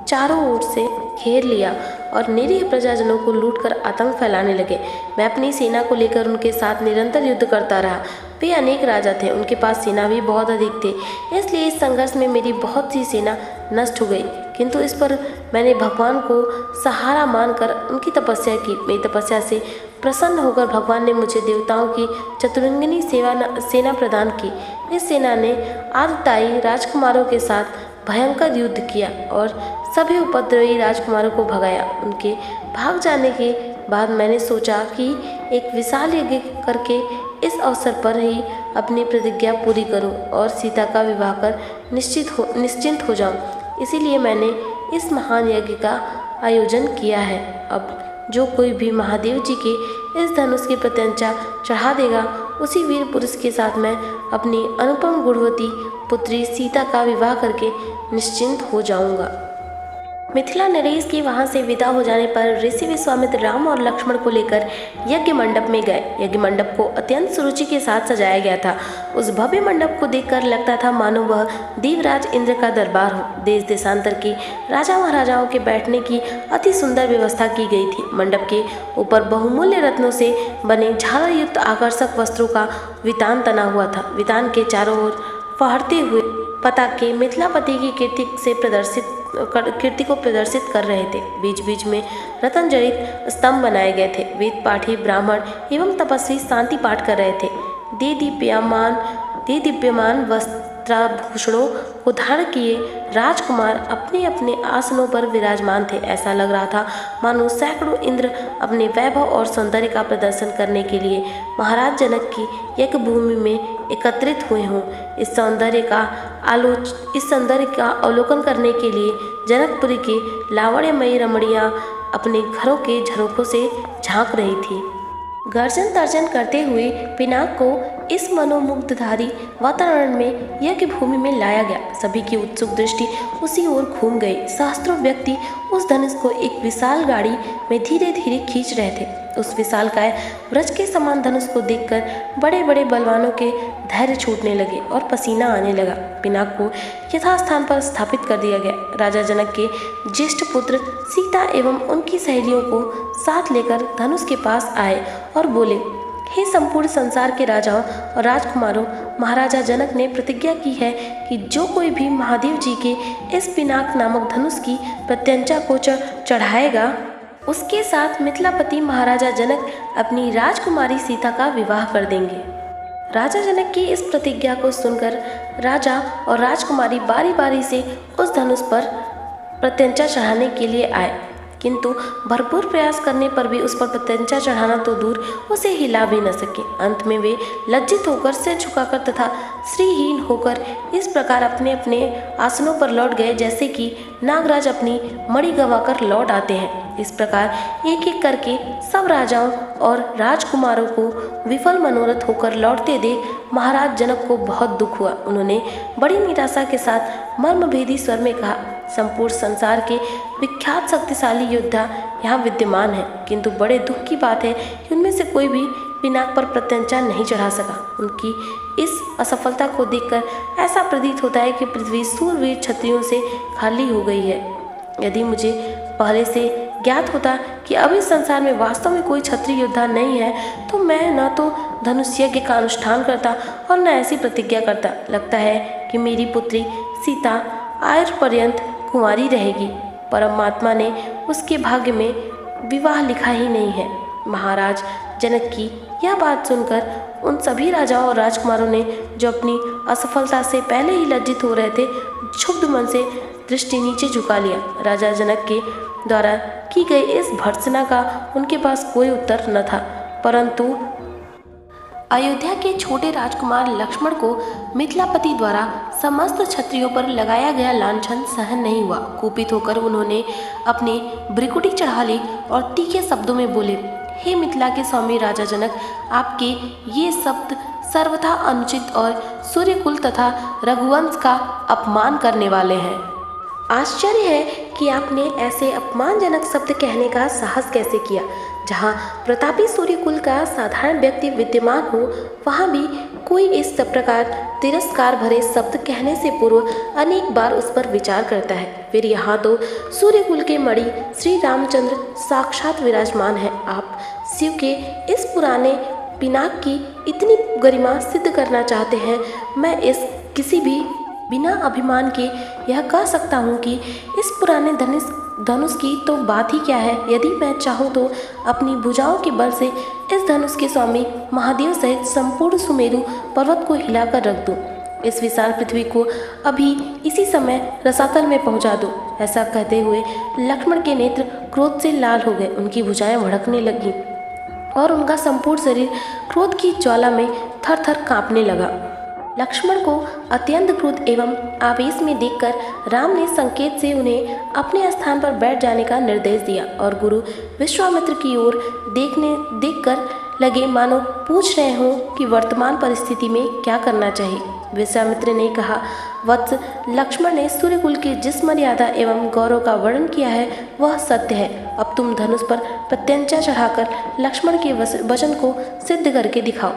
चारों ओर से घेर लिया और निरीह प्रजाजनों को लूटकर आतंक फैलाने लगे। मैं अपनी सेना को लेकर उनके साथ निरंतर युद्ध करता रहा। वे अनेक राजा थे, उनके पास सेना भी बहुत अधिक थी, इसलिए इस संघर्ष में मेरी बहुत सी सेना नष्ट हो गई, किंतु इस पर मैंने भगवान को सहारा मानकर उनकी तपस्या की। मेरी तपस्या से प्रसन्न होकर भगवान ने मुझे देवताओं की चतुरंगिनी सेना प्रदान की। इस सेना ने आदिताई राजकुमारों के साथ भयंकर युद्ध किया और सभी उपद्रवी राजकुमारों को भगाया। उनके भाग जाने के बाद मैंने सोचा कि एक विशाल यज्ञ करके इस अवसर पर ही अपनी प्रतिज्ञा पूरी करूं और सीता का विवाह कर निश्चिंत हो जाऊं। इसीलिए मैंने इस महान यज्ञ का आयोजन किया है। अब जो कोई भी महादेव जी के इस धनुष की प्रत्यंचा चढ़ा देगा, उसी वीर पुरुष के साथ मैं अपनी अनुपम गुणवती पुत्री सीता का विवाह करके निश्चिंत हो जाऊंगा। मिथिला नरेश के वहां से विदा हो जाने पर ऋषि विश्वामित्र राम और लक्ष्मण को लेकर यज्ञ मंडप में गए। यज्ञ मंडप को अत्यंत सुरुचि के साथ सजाया गया था। उस भव्य मंडप को देखकर लगता था मानो वह देवराज इंद्र का दरबार हो। देश देशांतर के राजा महाराजाओं के बैठने की अति सुंदर व्यवस्था की गई थी। मंडप के ऊपर बहुमूल्य रत्नों से बने झालर युक्त आकर्षक वस्त्रों का वितान तना हुआ था। वितान के चारों ओर फहरते हुए पताके मिथिलापति की कीर्ति को प्रदर्शित कर रहे थे। बीच बीच में रतन जड़ित स्तंभ बनाए गए थे। वेद पाठी ब्राह्मण एवं तपस्वी शांति पाठ कर रहे थे। दे दीप्यमान वस्त्राभूषणों को धारण किए राजकुमार अपने अपने आसनों पर विराजमान थे। ऐसा लग रहा था मानो सैकड़ों इंद्र अपने वैभव और सौंदर्य का प्रदर्शन करने के लिए महाराज जनक की यज्ञ भूमि में एकत्रित हुए हों। इस सौंदर्य का अवलोकन करने के लिए जनकपुरी की लावण्यमयी रमणियां अपने घरों के झरोखों से झांक रही थी। गर्जन तर्जन करते हुए पिनाक को इस मनोमुग्धधारी वातावरण में यज्ञ भूमि में लाया गया। सभी की उत्सुक दृष्टि उसी ओर घूम गई। सहस्त्रों व्यक्ति उस धनुष को एक विशाल गाड़ी में धीरे धीरे खींच रहे थे। उस विशालकाय व्रज के समान धनुष को देखकर बड़े बड़े बलवानों के धैर्य छूटने लगे और पसीना आने लगा। पिनाक को यथास्थान पर स्थापित कर दिया गया। राजा जनक के ज्येष्ठ पुत्र सीता एवं उनकी सहेलियों को साथ लेकर धनुष के पास आए और बोले, हे संपूर्ण संसार के राजाओं और राजकुमारों, महाराजा जनक ने प्रतिज्ञा की है कि जो कोई भी महादेव जी के इस पिनाक नामक धनुष की प्रत्यंचा को चढ़ाएगा, उसके साथ मिथिलापति महाराजा जनक अपनी राजकुमारी सीता का विवाह कर देंगे। राजा जनक की इस प्रतिज्ञा को सुनकर राजा और राजकुमारी बारी बारी से उस धनुष पर प्रत्यंचा चढ़ाने के लिए आए, किंतु भरपूर प्रयास करने पर भी उस पर प्रत्यंचा चढ़ाना तो दूर, उसे हिला भी न सके। अंत में वे लज्जित होकर सिर झुकाकर तथा श्रीहीन होकर इस प्रकार अपने अपने आसनों पर लौट गए जैसे कि नागराज अपनी मणि गंवाकर लौट आते हैं। इस प्रकार एक एक करके सब राजाओं और राजकुमारों को विफल मनोरथ होकर लौटते देख महाराज जनक को बहुत दुख हुआ। उन्होंने बड़ी निराशा के साथ मर्मभेदी स्वर में कहा, संपूर्ण संसार के विख्यात शक्तिशाली योद्धा यहाँ विद्यमान है, किंतु बड़े दुख की बात है कि उनमें से कोई भी पिनाक पर प्रत्यंचा नहीं चढ़ा सका। उनकी इस असफलता को देखकर ऐसा प्रतीत होता है कि पृथ्वी सूरवीर क्षत्रियों से खाली हो गई है। यदि मुझे पहले से ज्ञात होता कि अब इस संसार में वास्तव में कोई क्षत्रिय योद्धा नहीं है, तो मैं न तो धनुष यज्ञ का अनुष्ठान करता और न ऐसी प्रतिज्ञा करता। लगता है कि मेरी पुत्री सीता आयु पर्यंत कुंवारी रहेगी। परमात्मा ने उसके भाग्य में विवाह लिखा ही नहीं है। महाराज जनक की यह बात सुनकर उन सभी राजाओं और राजकुमारों ने, जो अपनी असफलता से पहले ही लज्जित हो रहे थे, क्षुब्ध मन से दृष्टि नीचे झुका लिया। राजा जनक के द्वारा की गई इस भर्त्सना का उनके पास कोई उत्तर न था, परंतु अयोध्या के छोटे राजकुमार लक्ष्मण को मिथिलापति द्वारा समस्त क्षत्रियों पर लगाया गया लांछन सहन नहीं हुआ। कुपित होकर उन्होंने अपनी भ्रिकुटी चढ़ा ली और तीखे शब्दों में बोले, हे मिथिला के स्वामी राजा जनक, आपके ये शब्द सर्वथा अनुचित और सूर्यकुल तथा रघुवंश का अपमान करने वाले हैं। आश्चर्य है कि आपने ऐसे अपमानजनक शब्द कहने का साहस कैसे किया। जहाँ प्रतापी सूर्यकुल का साधारण व्यक्ति विद्यमान हो, वहाँ भी कोई इस प्रकार तिरस्कार भरे शब्द कहने से पूर्व अनेक बार उस पर विचार करता है। फिर यहाँ तो सूर्यकुल के मणि श्री रामचंद्र साक्षात विराजमान है। आप शिव के इस पुराने पिनाक की इतनी गरिमा सिद्ध करना चाहते हैं। मैं इस किसी भी बिना अभिमान के यह कह सकता हूँ कि इस पुराने धनुष की तो बात ही क्या है। यदि मैं चाहूँ तो अपनी भुजाओं के बल से इस धनुष के स्वामी महादेव सहित संपूर्ण सुमेरु पर्वत को हिलाकर रख दूँ। इस विशाल पृथ्वी को अभी इसी समय रसातल में पहुंचा दो। ऐसा कहते हुए लक्ष्मण के नेत्र क्रोध से लाल हो गए। उनकी भुजाएं भड़कने लगीं और उनका संपूर्ण शरीर क्रोध की ज्वाला में थर थर कांपने लगा। लक्ष्मण को अत्यंत क्रोध एवं आवेश में देखकर राम ने संकेत से उन्हें अपने स्थान पर बैठ जाने का निर्देश दिया और गुरु विश्वामित्र की ओर देखकर लगे मानो पूछ रहे हों कि वर्तमान परिस्थिति में क्या करना चाहिए। विश्वामित्र ने कहा, वत्स, लक्ष्मण ने सूर्यकुल की जिस मर्यादा एवं गौरव का वर्णन किया है वह सत्य है। अब तुम धनुष पर प्रत्यंचा चढ़ाकर लक्ष्मण के वचन को सिद्ध करके दिखाओ।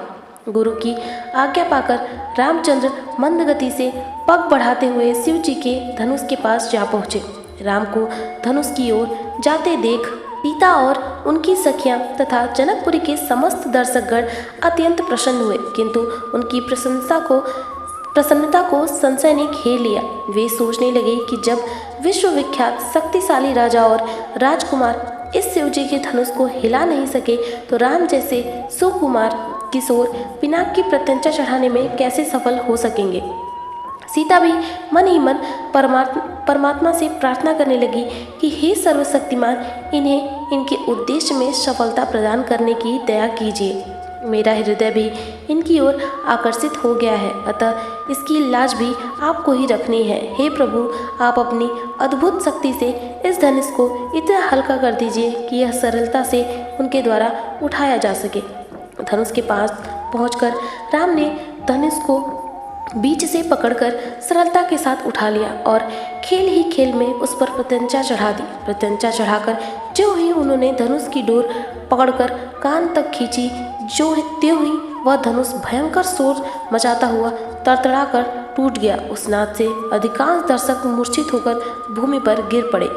गुरु की आज्ञा पाकर रामचंद्र मंद गति से पग बढ़ाते हुए शिव जी के धनुष के पास जा पहुँचे। राम को धनुष की ओर जाते देख सीता और उनकी सखियां तथा जनकपुरी के समस्त दर्शकगण अत्यंत प्रसन्न हुए, किंतु उनकी प्रसन्नता को संशय ने घेर लिया। वे सोचने लगे कि जब विश्वविख्यात शक्तिशाली राजा और राजकुमार इस शिव जी के धनुष को हिला नहीं सके तो राम जैसे सुकुमार किशोर पिनाक की प्रत्यंचा चढ़ाने में कैसे सफल हो सकेंगे। सीता भी मन ही मन परमात्मा से प्रार्थना करने लगी कि हे सर्वशक्तिमान, इन्हें इनके उद्देश्य में सफलता प्रदान करने की दया कीजिए। मेरा हृदय भी इनकी ओर आकर्षित हो गया है, अतः इसकी लाज भी आपको ही रखनी है। हे प्रभु, आप अपनी अद्भुत शक्ति से इस धनुष को इतना हल्का कर दीजिए कि यह सरलता से उनके द्वारा उठाया जा सके। धनुष के पास पहुंचकर राम ने धनुष को बीच से पकड़कर सरलता के साथ उठा लिया और खेल ही खेल में उस पर प्रत्यंचा चढ़ा दी। प्रत्यंचा चढ़ाकर जो ही उन्होंने धनुष की डोर पकड़कर कान तक खींची, त्यों ही वह धनुष भयंकर शोर मचाता हुआ तड़तड़ाकर टूट गया। उस नाद से अधिकांश दर्शक मूर्छित होकर भूमि पर गिर पड़े।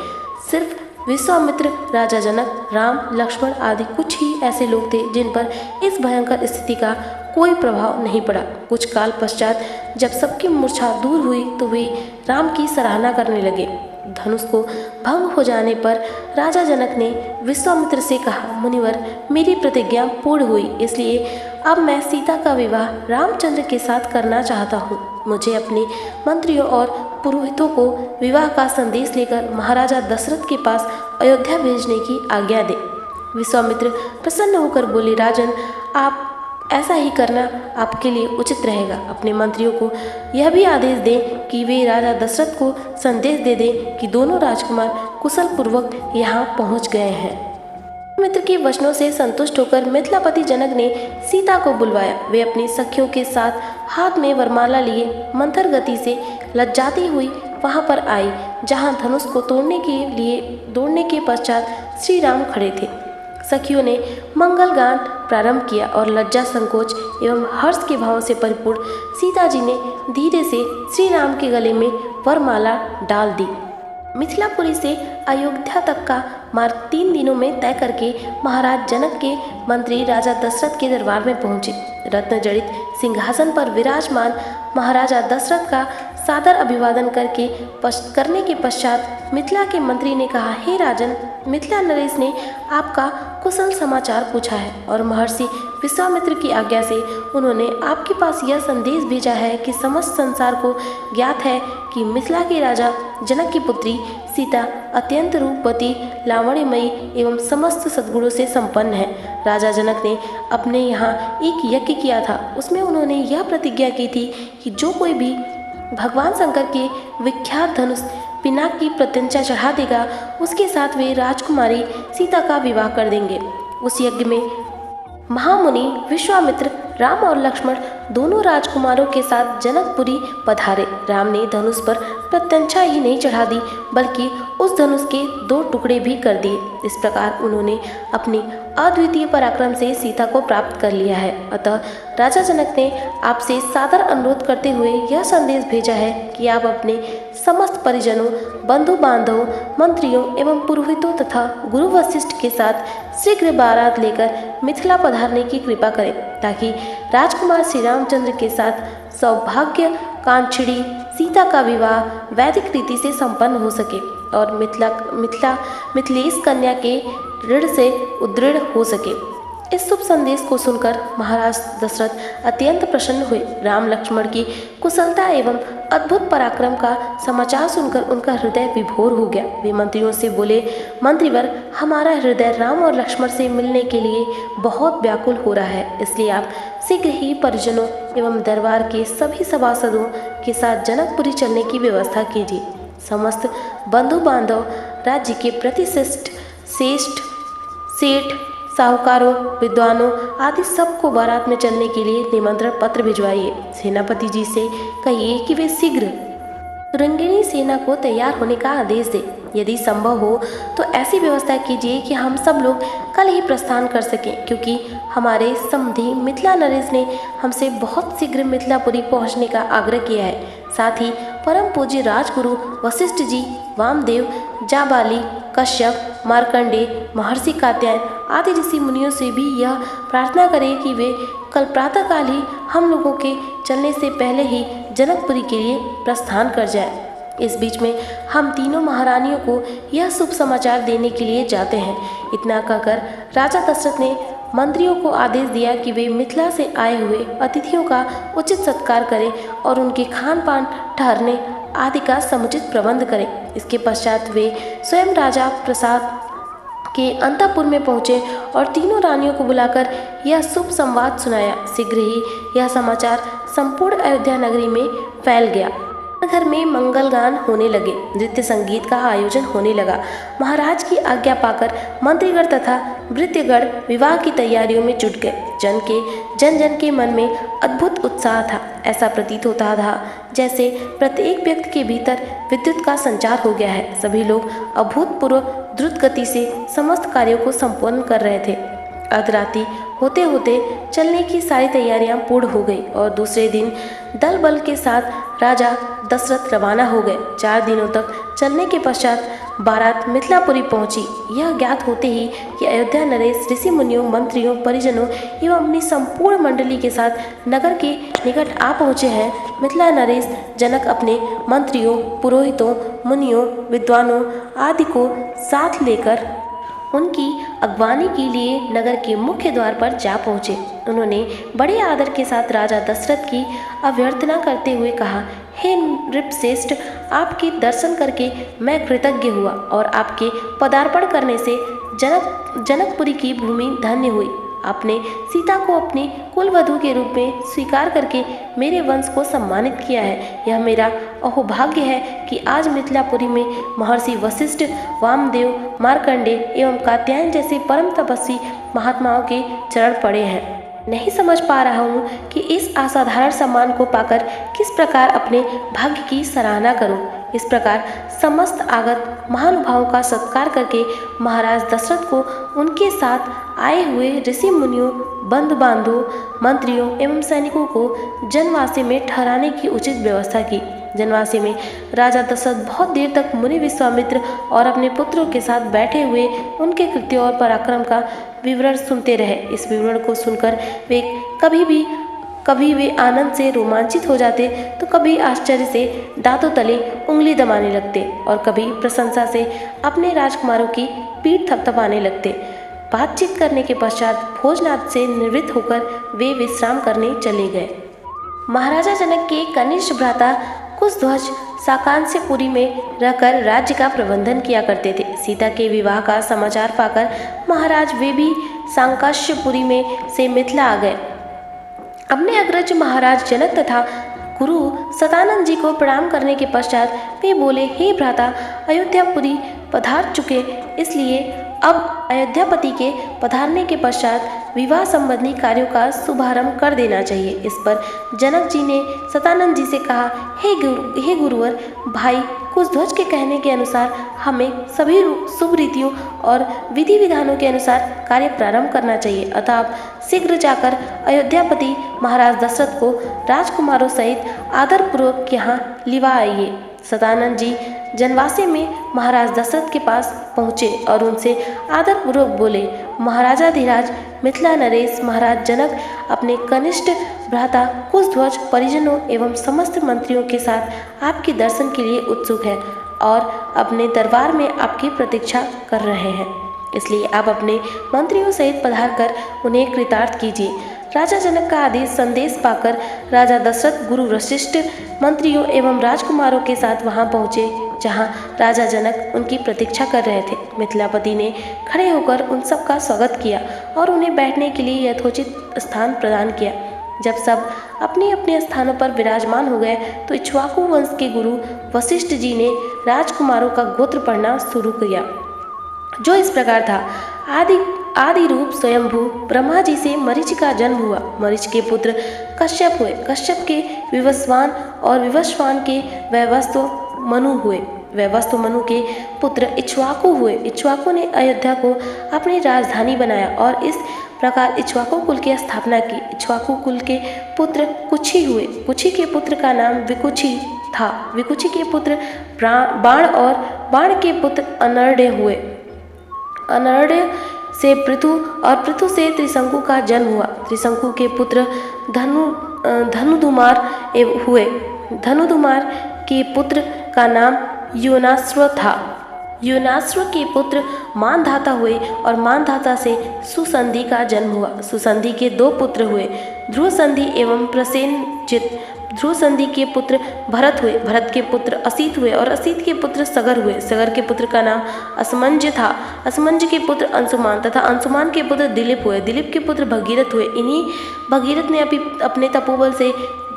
सिर्फ विश्वामित्र, राजा जनक, राम, लक्ष्मण आदि कुछ ही ऐसे लोग थे जिन पर इस भयंकर स्थिति का कोई प्रभाव नहीं पड़ा। कुछ काल पश्चात जब सबकी मूर्छा दूर हुई तो वे राम की सराहना करने लगे। धनुष को भंग हो जाने पर राजा जनक ने विश्वामित्र से कहा, मुनिवर, मेरी प्रतिज्ञा पूर्ण हुई, इसलिए अब मैं सीता का विवाह रामचंद्र के साथ करना चाहता हूँ। मुझे अपने मंत्रियों और पुरोहितों को विवाह का संदेश लेकर महाराजा दशरथ के पास अयोध्या भेजने की आज्ञा दे। विश्वामित्र प्रसन्न होकर बोले, राजन, आप ऐसा ही करना आपके लिए उचित रहेगा। अपने मंत्रियों को यह भी आदेश दें कि वे राजा दशरथ को संदेश दे दें कि दोनों राजकुमार कुशल पूर्वक यहाँ पहुँच गए हैं। मित्र के वचनों से संतुष्ट होकर मिथिलापति जनक ने सीता को बुलवाया। वे अपनी सखियों के साथ हाथ में वरमाला लिए मंथर गति से लज्जाती हुई वहां पर आई जहां धनुष को तोड़ने के लिए दौड़ने के पश्चात श्री राम खड़े थे। सखियों ने मंगल गान प्रारंभ किया और लज्जा, संकोच एवं हर्ष के भाव से परिपूर्ण सीता जी ने धीरे से श्री राम के गले में वरमाला डाल दी। मिथिलापुरी से अयोध्या तक का मार्ग 3 दिनों में तय करके महाराज जनक के मंत्री राजा दशरथ के दरबार में पहुंचे। रत्न जड़ित सिंहासन पर विराजमान महाराजा दशरथ का सादर अभिवादन करने के पश्चात मिथिला के मंत्री ने कहा, हे राजन, मिथिला नरेश ने आपका कुशल समाचार पूछा है और महर्षि विश्वामित्र की आज्ञा से उन्होंने आपके पास यह संदेश भेजा है कि समस्त संसार को ज्ञात है कि मिथिला के राजा जनक की पुत्री सीता अत्यंत रूपवती, लावण्यमयी एवं समस्त सद्गुणों से संपन्न है। राजा जनक ने अपने यहाँ एक यज्ञ किया था, उसमें उन्होंने यह प्रतिज्ञा की थी कि जो कोई भी भगवान शंकर के विख्यात धनुष पिनाक की प्रत्यंचा चढ़ा देगा, उसके साथ वे राजकुमारी सीता का विवाह कर देंगे। उस यज्ञ में महामुनि विश्वामित्र, राम और लक्ष्मण दोनों राजकुमारों के साथ जनकपुरी पधारे। राम ने धनुष पर प्रत्यंचा ही नहीं चढ़ा दी बल्कि उस धनुष के 2 टुकड़े भी कर दिए। इस प्रकार उन्होंने अपनी अद्वितीय पराक्रम से सीता को प्राप्त कर लिया है। अतः राजा जनक ने आपसे सादर अनुरोध करते हुए यह संदेश भेजा है कि आप अपने समस्त परिजनों, बंधु बांधवों, मंत्रियों एवं पुरोहितों तथा गुरु वशिष्ठ के साथ शीघ्र बारात लेकर मिथिला पधारने की कृपा करें, ताकि राजकुमार श्री रामचंद्र के साथ सौभाग्य कांक्षिणी सीता का विवाह वैदिक रीति से संपन्न हो सके और मिथिलेश कन्या के ऋण से उद्दृढ़ हो सके। इस शुभ संदेश को सुनकर महाराज दशरथ अत्यंत प्रसन्न हुए। राम लक्ष्मण की कुशलता एवं अद्भुत पराक्रम का समाचार सुनकर उनका हृदय विभोर हो गया। वे मंत्रियों से बोले, मंत्रीवर, हमारा हृदय राम और लक्ष्मण से मिलने के लिए बहुत व्याकुल हो रहा है, इसलिए आप शीघ्र ही परिजनों एवं दरबार के सभी सभासदों के साथ जनकपुरी चलने की व्यवस्था कीजिए। समस्त बंधु बांधव, राज्य के प्रतिष्ठित श्रेष्ठ सेठ, साहूकारों, विद्वानों आदि सबको बारात में चलने के लिए निमंत्रण पत्र भिजवाइए। सेनापति जी से कहिए कि वे शीघ्र तुरंगिणी सेना को तैयार होने का आदेश दे। यदि संभव हो तो ऐसी व्यवस्था कीजिए कि हम सब लोग कल ही प्रस्थान कर सकें, क्योंकि हमारे समधी मिथिला नरेश ने हमसे बहुत शीघ्र मिथिलापुरी पहुंचने का आग्रह किया है। साथ ही परम पूज्य राजगुरु वशिष्ठ जी, वामदेव, जाबाली, कश्यप, मार्कंडे, महर्षि कात्यायन आदि ऋषि मुनियों से भी यह प्रार्थना करें कि वे कल प्रातःकाल ही हम लोगों के चलने से पहले ही जनकपुरी के लिए प्रस्थान कर जाए। इस बीच में हम तीनों महारानियों को यह शुभ समाचार देने के लिए जाते हैं। इतना कहकर राजा दशरथ ने मंत्रियों को आदेश दिया कि वे मिथिला से आए हुए अतिथियों का उचित सत्कार करें और उनके खान पान, ठहरने आदि का समुचित प्रबंध करें। इसके पश्चात वे स्वयं राजा प्रसाद के अंतःपुर में पहुंचे और तीनों रानियों को बुलाकर यह शुभ संवाद सुनाया। शीघ्र ही यह समाचार संपूर्ण अयोध्या नगरी में फैल गया। घर में मंगल गान होने लगे, नृत्य संगीत का आयोजन होने लगा। महाराज की आज्ञा पाकर मंत्रीगण तथा भृत्यगण विवाह की तैयारियों में जुट गए। जन जन के मन में अद्भुत उत्साह था। ऐसा प्रतीत होता था जैसे प्रत्येक व्यक्ति के भीतर विद्युत का संचार हो गया है। सभी लोग अभूतपूर्व द्रुत गति से समस्त कार्यों को संपन्न कर रहे थे। अर्धरात्रि होते होते चलने की सारी तैयारियां पूर्ण हो गई और दूसरे दिन दल बल के साथ राजा दशरथ रवाना हो गए। 4 दिनों तक चलने के पश्चात बारात मिथिलापुरी पहुंची। यह ज्ञात होते ही कि अयोध्या नरेश ऋषि मुनियों, मंत्रियों, परिजनों एवं अपनी संपूर्ण मंडली के साथ नगर के निकट आ पहुंचे हैं। मिथिला नरेश जनक अपने मंत्रियों, पुरोहितों, मुनियों, विद्वानों आदि को साथ लेकर उनकी अगवानी के लिए नगर के मुख्य द्वार पर जा पहुँचे। उन्होंने बड़े आदर के साथ राजा दशरथ की अभ्यर्थना करते हुए कहा, हे नृपश्रेष्ठ, आपके दर्शन करके मैं कृतज्ञ हुआ और आपके पदार्पण करने से जनकपुरी की भूमि धन्य हुई। आपने सीता को अपनी कुलवधू के रूप में स्वीकार करके मेरे वंश को सम्मानित किया है। यह मेरा अहोभाग्य है कि आज मिथिलापुरी में महर्षि वशिष्ठ, वामदेव, मार्कंडे एवं कात्यायन जैसे परम तपस्वी महात्माओं के चरण पड़े हैं। नहीं समझ पा रहा हूँ कि इस असाधारण सम्मान को पाकर किस प्रकार अपने भाग्य की सराहना करूँ। इस प्रकार समस्त आगत महानुभावों का सत्कार करके महाराज दशरथ को उनके साथ आए हुए ऋषि मुनियों, बंधु बांधवों, मंत्रियों एवं सैनिकों को जनवासी में ठहराने की उचित व्यवस्था की। जनवासी में राजा दशरथ बहुत देर तक मुनि विश्वामित्र और अपने पुत्रों के साथ बैठे हुए उनके कृत्यों और पराक्रम का विवरण सुनते रहे। इस विवरण को सुनकर वे कभी वे आनंद से रोमांचित हो जाते तो कभी आश्चर्य से दांतों तले उंगली दबाने लगते और कभी प्रशंसा से अपने राजकुमारों की पीठ थपथपाने लगते। बातचीत करने के पश्चात भोजनाद से निवृत्त होकर वे विश्राम करने चले गए। महाराजा जनक के कनिष्ठ भ्राता कुशध्वज साकांक्षपुरी में रहकर राज्य का प्रबंधन किया करते थे। सीता के विवाह का समाचार पाकर महाराज वे भी साकांक्षपुरी में से मिथिला आ गए। अपने अग्रज महाराज जनक तथा गुरु सतानंद जी को प्रणाम करने के पश्चात वे बोले, हे भ्राता, अयोध्यापुरी पधार चुके, इसलिए अब अयोध्यापति के पधारने के पश्चात विवाह संबंधी कार्यों का शुभारंभ कर देना चाहिए। इस पर जनक जी ने सतानंद जी से कहा, हे गुरुवर, भाई कुशध्वज के कहने के अनुसार हमें सभी शुभ रीतियों और विधि विधानों के अनुसार कार्य प्रारंभ करना चाहिए। अतः आप शीघ्र जाकर अयोध्यापति महाराज दशरथ को राजकुमारों सहित आदरपूर्वक यहाँ लिवा आइए। सदानंद जी जनवासी में महाराज दशरथ के पास पहुँचे और उनसे आदरपूर्वक बोले, महाराजाधिराज मिथिला नरेश महाराज जनक अपने कनिष्ठ भ्राता कुशध्वज परिजनों एवं समस्त मंत्रियों के साथ आपके दर्शन के लिए उत्सुक हैं और अपने दरबार में आपकी प्रतीक्षा कर रहे हैं। इसलिए आप अपने मंत्रियों सहित पधार कर उन्हें कृतार्थ कीजिए। राजा जनक का आदेश संदेश पाकर राजा दशरथ गुरु वशिष्ठ मंत्रियों एवं राजकुमारों के साथ वहां पहुंचे जहां राजा जनक उनकी प्रतीक्षा कर रहे थे। मिथिलापति ने खड़े होकर उन सब का स्वागत किया और उन्हें बैठने के लिए यथोचित स्थान प्रदान किया। जब सब अपने अपने स्थानों पर विराजमान हो गए तो इक्ष्वाकु वंश के गुरु वशिष्ठ जी ने राजकुमारों का गोत्र पढ़ना शुरू किया, जो इस प्रकार था। आदि रूप स्वयंभू ब्रह्मा जी से मरीचि का जन्म हुआ। मरीच के पुत्र कश्यप हुए। कश्यप के विवस्वान और विवस्वान के वैवस्व मनु हुए। वैवस्व मनु के पुत्र इक्ष्वाकु हुए। इक्ष्वाकु ने अयोध्या को अपनी राजधानी बनाया और इस प्रकार इक्ष्वाकु कुल की स्थापना की। इक्ष्वाकु कुल के पुत्र कुक्षी हुए। कुक्षी के पुत्र का नाम विकुक्षी था। विकुक्षी के पुत्र बाण और बाण के पुत्र अनर्ड्य हुए। अनर्ड्य से पृथु और पृथु से त्रिशंकु का जन्म हुआ। त्रिशंकु के पुत्र धनुधुमार हुए। धनुधुमार के पुत्र का नाम योनाश्व था। योनाश्व के पुत्र मानधाता हुए और मानधाता से सुसंधि का जन्म हुआ। सुसंधि के दो पुत्र हुए, ध्रुवसंधि एवं प्रसेनजित। ध्रुवसंधि के पुत्र भरत हुए। भरत के पुत्र असित हुए और असित के पुत्र सगर हुए। सगर के पुत्र का नाम असमंज था। असमंज के पुत्र अंशुमान तथा अंशुमान के पुत्र दिलीप हुए। दिलीप के पुत्र भगीरथ हुए। इन्हीं भगीरथ ने अपने तपोबल से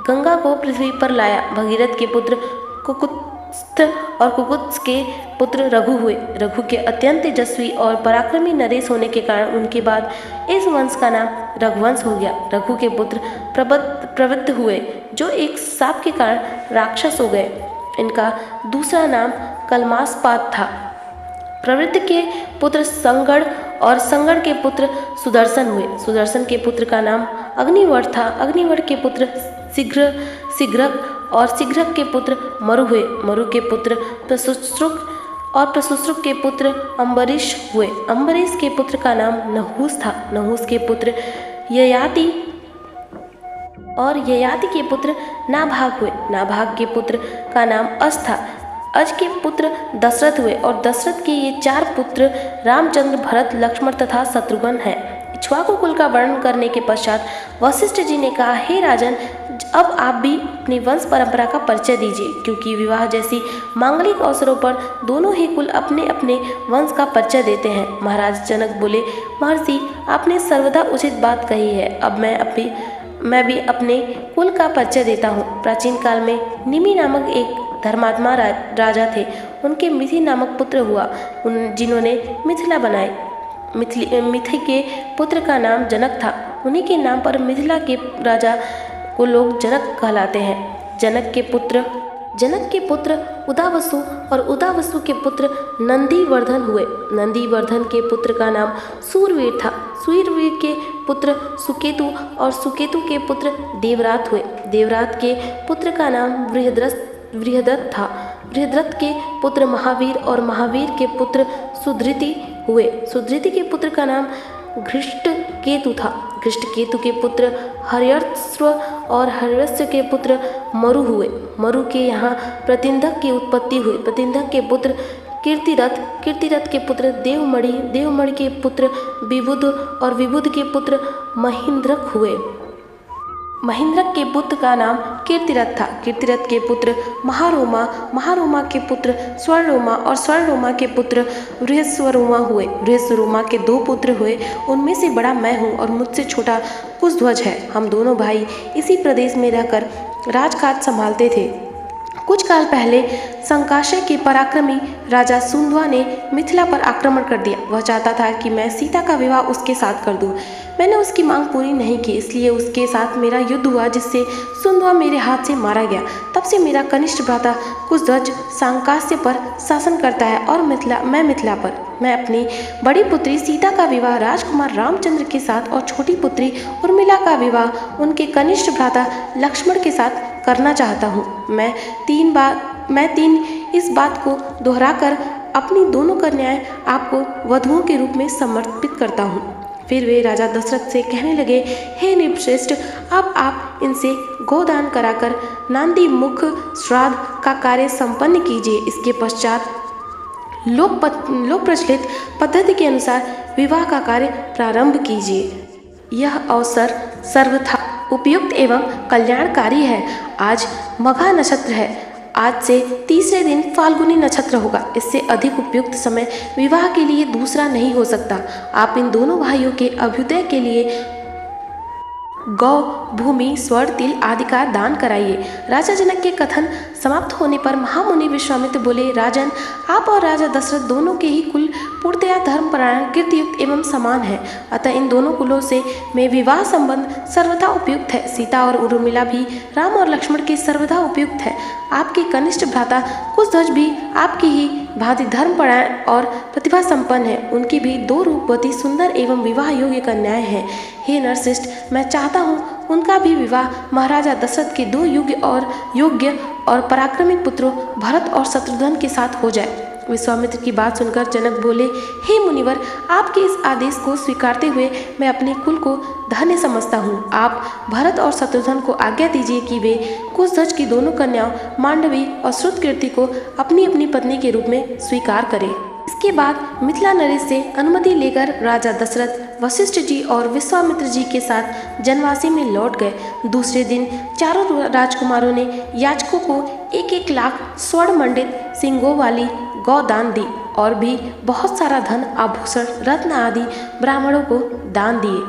गंगा को पृथ्वी पर लाया। भगीरथ के पुत्र कुकुत्स्थ और कुकुत्स के पुत्र रघु हुए। रघु के अत्यंत तेजस्वी और पराक्रमी नरेश होने के कारण उनके बाद इस वंश का नाम रघुवंश हो गया। रघु के पुत्र प्रवृत्त हुए, जो एक शाप के कारण राक्षस हो गए। इनका दूसरा नाम कलमासपात था। प्रवृत्त के पुत्र संगड़ और संगड़ के पुत्र सुदर्शन हुए। सुदर्शन के पुत्र का नाम अग्निवड़ था। अग्निवड़ के पुत्र शीघ्रक और शीघ्रक के पुत्र मरु हुए। मरु के पुत्र प्रसुश्रुक और प्रसुश्रुक के पुत्र अम्बरीश हुए। अम्बरीश के पुत्र का नाम नहुस था। नहुस के पुत्र ययाति और ययाति के पुत्र नाभाग हुए। नाभाग के पुत्र का नाम अज था। अज के पुत्र दशरथ हुए और दशरथ के ये 4 पुत्र रामचंद्र, भरत, लक्ष्मण तथा शत्रुघ्न हैं। इक्ष्वाकु कुल का वर्णन करने के पश्चात वशिष्ठ जी ने कहा, हे राजन, अब आप भी अपनी वंश परंपरा का परिचय दीजिए, क्योंकि विवाह जैसी मांगलिक अवसरों पर दोनों ही कुल अपने अपने वंश का परिचय देते हैं। महाराज जनक बोले, महर्षि, आपने सर्वदा उचित बात कही है। अब मैं भी अपने कुल का परिचय देता हूँ। प्राचीन काल में निमि नामक एक धर्मात्मा राजा थे। उनके मिथि नामक पुत्र हुआ, जिन्होंने मिथिला बनाई। मिथि के पुत्र का नाम जनक था। उन्हीं के नाम पर मिथिला के राजा को लोग जनक कहलाते हैं। जनक के पुत्र उदावसु और उदावसु के पुत्र नंदीवर्धन हुए। नंदीवर्धन के पुत्र का नाम सूरवीर था। सूरवीर के पुत्र सुकेतु और सुकेतु के पुत्र देवरात हुए। देवरात के पुत्र का नाम बृहदत्त था। बृहदत्त के पुत्र महावीर और महावीर के पुत्र सुधृति हुए। सुधृति के पुत्र का नाम घृष्टकेतु था। घृष्टकेतु के पुत्र हर्यश्व और हर्यश्व के पुत्र मरु हुए। मरु के यहाँ प्रतिंधक की उत्पत्ति हुई। प्रतिंधक के पुत्र कीर्तिरथ, कीर्तिरथ के पुत्र देवमणि, देवमणि के पुत्र विबुध और विबुध के पुत्र महेंद्रक हुए। महेंद्रक के पुत्र का नाम कीर्तिरथ था। कीर्तिरथ के पुत्र महारोमा, महारोमा के पुत्र स्वर्णरोमा और स्वर्णरोमा के पुत्र बृहस्वरोमा हुए। बृहस्वरोमा के 2 पुत्र हुए, उनमें से बड़ा मैं हूँ और मुझसे छोटा कुशध्वज है। हम दोनों भाई इसी प्रदेश में रहकर राजकाज संभालते थे। कुछ काल पहले संकाशय के पराक्रमी राजा सुंधवा ने मिथिला पर आक्रमण कर दिया। वह चाहता था कि मैं सीता का विवाह उसके साथ कर दूं। मैंने उसकी मांग पूरी नहीं की, इसलिए उसके साथ मेरा युद्ध हुआ, जिससे सुंधवा मेरे हाथ से मारा गया। तब से मेरा कनिष्ठ भ्राता कुशध्वज संकाश्य पर शासन करता है और मैं मिथिला पर। मैं अपनी बड़ी पुत्री सीता का विवाह राजकुमार रामचंद्र के साथ और छोटी पुत्री उर्मिला का विवाह उनके कनिष्ठ भ्राता लक्ष्मण के साथ करना चाहता हूँ। मैं मैं तीन इस बात को दोहराकर अपनी दोनों कन्याएं आपको वधुओं के रूप में समर्पित करता हूँ। फिर वे राजा दशरथ से कहने लगे, हे नृपश्रेष्ठ, अब आप इनसे गोदान कराकर नांदी मुख श्राद्ध का कार्य संपन्न कीजिए। इसके पश्चात लोक प्रचलित पद्धति के अनुसार विवाह का कार्य प्रारंभ कीजिए। यह अवसर सर्वथा उपयुक्त एवं कल्याणकारी है। आज मघा नक्षत्र है। आज से तीसरे दिन फाल्गुनी नक्षत्र होगा। इससे अधिक उपयुक्त समय विवाह के लिए दूसरा नहीं हो सकता। आप इन दोनों भाइयों के अभ्युदय के लिए गौ, भूमि, स्वर्ण, तिल आदि का दान कराइए। राजा जनक के कथन समाप्त होने पर महामुनि विश्वामित्र बोले, राजन, आप और राजा दशरथ दोनों के ही कुल पूर्णतया धर्मपरायण, कीर्तियुक्त एवं समान है। अतः इन दोनों कुलों से में विवाह संबंध सर्वथा उपयुक्त है। सीता और उर्मिला भी राम और लक्ष्मण के सर्वथा उपयुक्त है। आपके कनिष्ठ भ्राता कुशध्वज भी आपकी ही भांति धर्मपरायण और प्रतिभा संपन्न है। उनकी भी दो रूपवती सुंदर एवं विवाह योग्य कन्याएं हैं। हे नरश्रेष्ठ, मैं चाहता हूँ उनका भी विवाह महाराजा दशरथ के दो योग्य और पराक्रमी पुत्रों भरत और शत्रुघ्न के साथ हो जाए। विश्वामित्र की बात सुनकर जनक बोले, हे मुनिवर, आपके इस आदेश को स्वीकारते हुए मैं अपने कुल को धन्य समझता हूँ। आप भरत और शत्रुघ्न को आज्ञा दीजिए कि वे कुशध्वज की दोनों कन्याओं मांडवी और श्रुतकीर्ति को अपनी अपनी पत्नी के रूप में स्वीकार करें। इसके बाद मिथिला नरेश से अनुमति लेकर राजा दशरथ वशिष्ठ जी और विश्वामित्र जी के साथ जनवासी में लौट गए। दूसरे दिन चारों राजकुमारों ने याचकों को 1-1 लाख स्वर्ण मंडित सिंगों वाली गौ दान दी और भी बहुत सारा धन, आभूषण, रत्न आदि ब्राह्मणों को दान दिए।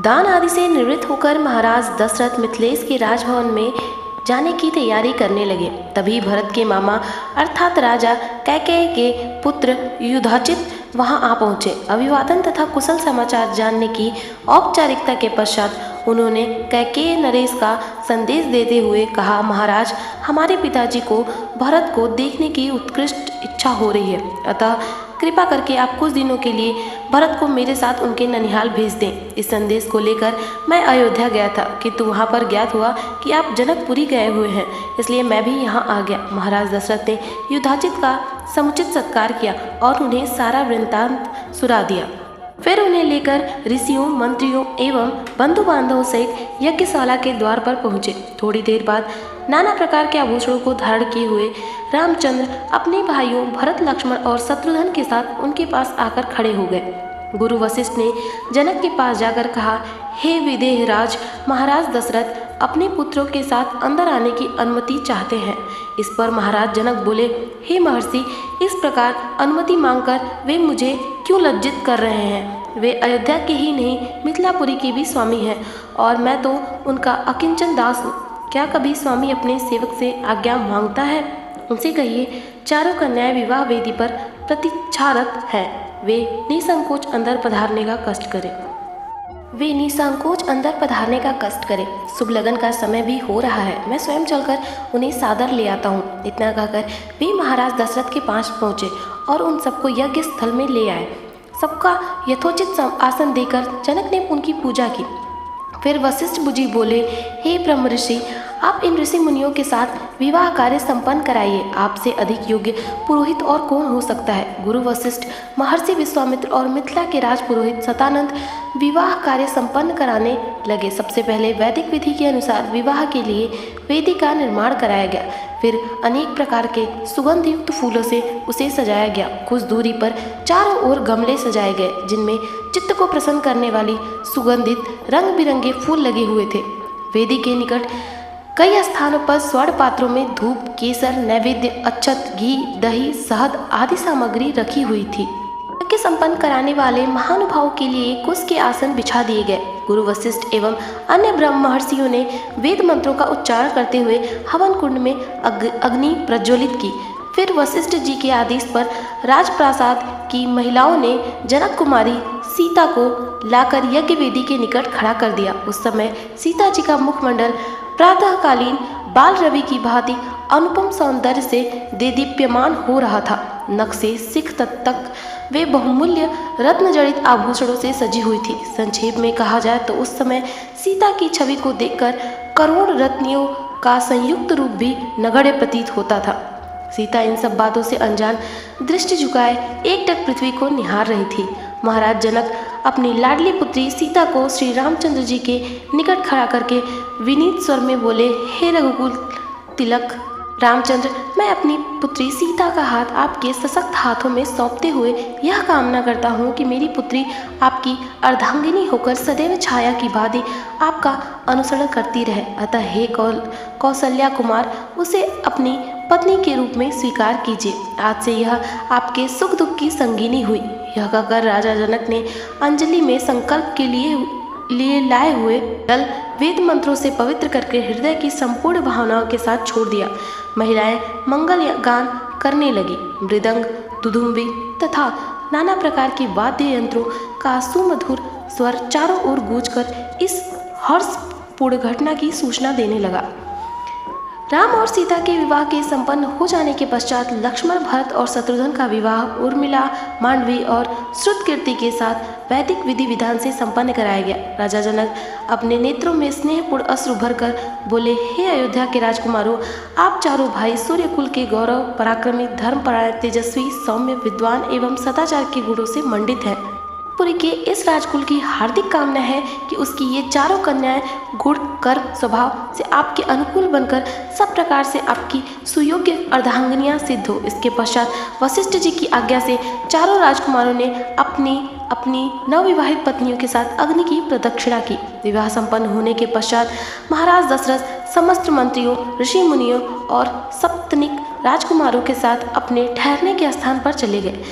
दान आदि से निवृत्त होकर महाराज दशरथ मिथिलेश के राजभवन में जाने की तैयारी करने लगे। तभी भरत के मामा अर्थात राजा कैकेयी के पुत्र युधाजित वहां आ पहुंचे। अभिवादन तथा कुशल समाचार जानने की औपचारिकता के पश्चात उन्होंने कैकेयी नरेश का संदेश देते हुए कहा, महाराज, हमारे पिताजी को भरत को देखने की उत्कृष्ट इच्छा हो रही है। अतः कृपा करके आप कुछ दिनों के लिए भरत को मेरे साथ उनके ननिहाल भेज दें। इस संदेश को लेकर मैं अयोध्या गया था, किंतु वहाँ पर ज्ञात हुआ कि आप जनकपुरी गए हुए हैं, इसलिए मैं भी यहाँ आ गया। महाराज दशरथ ने युधाजित का समुचित सत्कार किया और उन्हें सारा वृत्तांत सुना दिया। फिर उन्हें लेकर ऋषियों, मंत्रियों एवं बंधु बांधवों सहित यज्ञशाला के द्वार पर पहुँचे। थोड़ी देर बाद नाना प्रकार के आभूषणों को धारण किए हुए रामचंद्र अपने भाइयों भरत, लक्ष्मण और शत्रुघ्न के साथ उनके पास आकर खड़े हो गए। गुरु वशिष्ठ ने जनक के पास जाकर कहा, हे विदेह राज, महाराज दशरथ अपने पुत्रों के साथ अंदर आने की अनुमति चाहते हैं। इस पर महाराज जनक बोले, हे महर्षि, इस प्रकार अनुमति मांगकर वे मुझे क्यों लज्जित कर रहे हैं? वे अयोध्या के ही नहीं मिथिलापुरी के भी स्वामी हैं और मैं तो उनका अकिंचन दास हूँ। क्या कभी स्वामी अपने सेवक से आज्ञा मांगता है? उनसे कहिए, चारों कन्याएं विवाह वेदी पर प्रतीक्षारत हैं। वे निसंकोच अंदर पधारने का कष्ट करें। शुभ लगन का समय भी हो रहा है, मैं स्वयं चलकर उन्हें सादर ले आता हूँ। इतना कहकर वे महाराज दशरथ के पास पहुँचे और उन सबको यज्ञ स्थल में ले आए। सबका यथोचित आसन देकर जनक ने उनकी पूजा की। फिर वशिष्ठ जी बोले, हे ब्रह्म ऋषि, आप इन ऋषि मुनियों के साथ विवाह कार्य संपन्न कराइए। आपसे अधिक योग्य पुरोहित और कौन हो सकता है? गुरु वशिष्ठ, महर्षि विश्वामित्र और मिथिला के राज पुरोहित शतानंद विवाह कार्य संपन्न कराने लगे। सबसे पहले वैदिक विधि के अनुसार विवाह के लिए वेदी का निर्माण कराया गया। फिर अनेक प्रकार के सुगंध युक्त फूलों से उसे सजाया गया। कुछ दूरी पर चारों ओर गमले सजाए गए, जिनमें चित्त को प्रसन्न करने वाली सुगंधित रंग बिरंगे फूल लगे हुए थे। वेदी के निकट कई स्थानों पर स्वर्ण पात्रों में धूप, केसर, नैवेद्य, अक्षत, घी, दही, शहद आदि सामग्री रखी हुई थी। यज्ञ संपन्न कराने वाले महानुभावों के लिए कुश के आसन बिछा दिए गए। गुरु वशिष्ठ एवं अन्य ब्रह्म महर्षियों ने वेद मंत्रों का उच्चारण करते हुए हवन कुंड में अग्नि प्रज्वलित की। फिर वशिष्ठ जी के आदेश पर राजप्रासाद की महिलाओं ने जनक कुमारी सीता को लाकर यज्ञ वेदी के निकट खड़ा कर दिया। उस समय सीता जी का मुखमंडल प्रातःकालीन बाल रवि की भांति अनुपम सौंदर्य से देदीप्यमान हो रहा था। नख से सिख तक वे बहुमूल्य रत्न जड़ित आभूषणों से सजी हुई थी। संक्षेप में कहा जाए तो उस समय सीता की छवि को देखकर करोड़ रत्नियों का संयुक्त रूप भी नगण्य प्रतीत होता था। सीता इन सब बातों से अनजान दृष्टि झुकाए एकटक पृथ्वी को निहार रही थी। महाराज जनक अपनी लाडली पुत्री सीता को श्री रामचंद्र जी के निकट खड़ा करके विनीत स्वर में बोले, हे रघुकुल तिलक रामचंद्र, मैं अपनी पुत्री सीता का हाथ आपके सशक्त हाथों में सौंपते हुए यह कामना करता हूँ कि मेरी पुत्री आपकी अर्धांगिनी होकर सदैव छाया की भांति आपका अनुसरण करती रहे। अतः हे कौशल्या कुमार, उसे अपनी पत्नी के रूप में स्वीकार कीजिए। आज से यह आपके सुख दुख की संगिनी हुई। यह कहकर राजा जनक ने अंजलि में संकल्प के लिए लाए हुए जल वेद मंत्रों से पवित्र करके हृदय की संपूर्ण भावनाओं के साथ छोड़ दिया। महिलाएं मंगल गान करने लगी। मृदंग, दुदुम्बी तथा नाना प्रकार के वाद्य यंत्रों का सुमधुर स्वर चारों ओर गूंजकर इस हर्षपूर्ण घटना की सूचना देने लगा। राम और सीता के विवाह के संपन्न हो जाने के पश्चात लक्ष्मण, भरत और शत्रुघ्न का विवाह उर्मिला, मांडवी और श्रुतकीर्ति के साथ वैदिक विधि विधान से संपन्न कराया गया। राजा जनक अपने नेत्रों में स्नेहपूर्ण अश्रु भरकर बोले, हे अयोध्या के राजकुमारों, आप चारों भाई सूर्यकुल के गौरव, पराक्रमी, धर्मपरायण, तेजस्वी, सौम्य, विद्वान एवं सदाचार के गुणों से मंडित हैं। पुरी के इस राजकुल की हार्दिक कामना है कि उसकी ये चारों कन्याएं गुण, कर्म, स्वभाव से आपके अनुकूल बनकर सब प्रकार से आपकी सुयोग्य अर्धांगिनियां सिद्ध हो। इसके पश्चात वशिष्ठ जी की आज्ञा से चारों राजकुमारों ने अपनी अपनी नवविवाहित पत्नियों के साथ अग्नि की प्रदक्षिणा की। विवाह संपन्न होने के पश्चात महाराज दशरथ समस्त मंत्रियों, ऋषि मुनियों और सप्तनिक राजकुमारों के साथ अपने ठहरने के स्थान पर चले गए।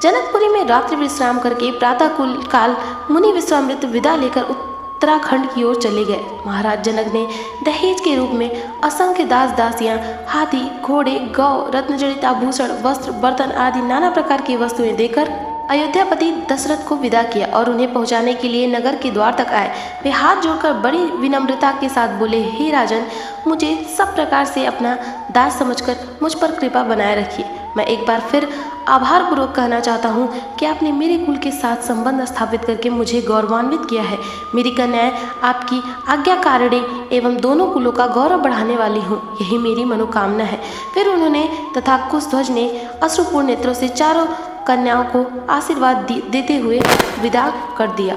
जनकपुरी में रात्रि विश्राम करके प्रातः काल मुनि विश्वामित्र विदा लेकर उत्तराखंड की ओर चले गए। महाराज जनक ने दहेज के रूप में असंख्य दास दासियां, हाथी, घोड़े, गौ, रत्नजड़ित आभूषण, वस्त्र, बर्तन आदि नाना प्रकार की वस्तुएं देकर अयोध्यापति दशरथ को विदा किया और उन्हें पहुंचाने के लिए नगर के द्वार तक आए। वे हाथ जोड़कर बड़ी विनम्रता के साथ बोले, हे राजन, मुझे सब प्रकार से अपना दास समझकर मुझ पर कृपा बनाए रखिए। मैं एक बार फिर आभार पूर्वक कहना चाहता हूँ कि आपने मेरे कुल के साथ संबंध स्थापित करके मुझे गौरवान्वित किया है। मेरी कन्याएं आपकी आज्ञाकारिणी एवं दोनों कुलों का गौरव बढ़ाने वाली हूँ, यही मेरी मनोकामना है। फिर उन्होंने तथा कुशध्वज ने अश्रुपूर्ण नेत्रों से चारों कन्याओं को आशीर्वाद देते हुए विदा कर दिया।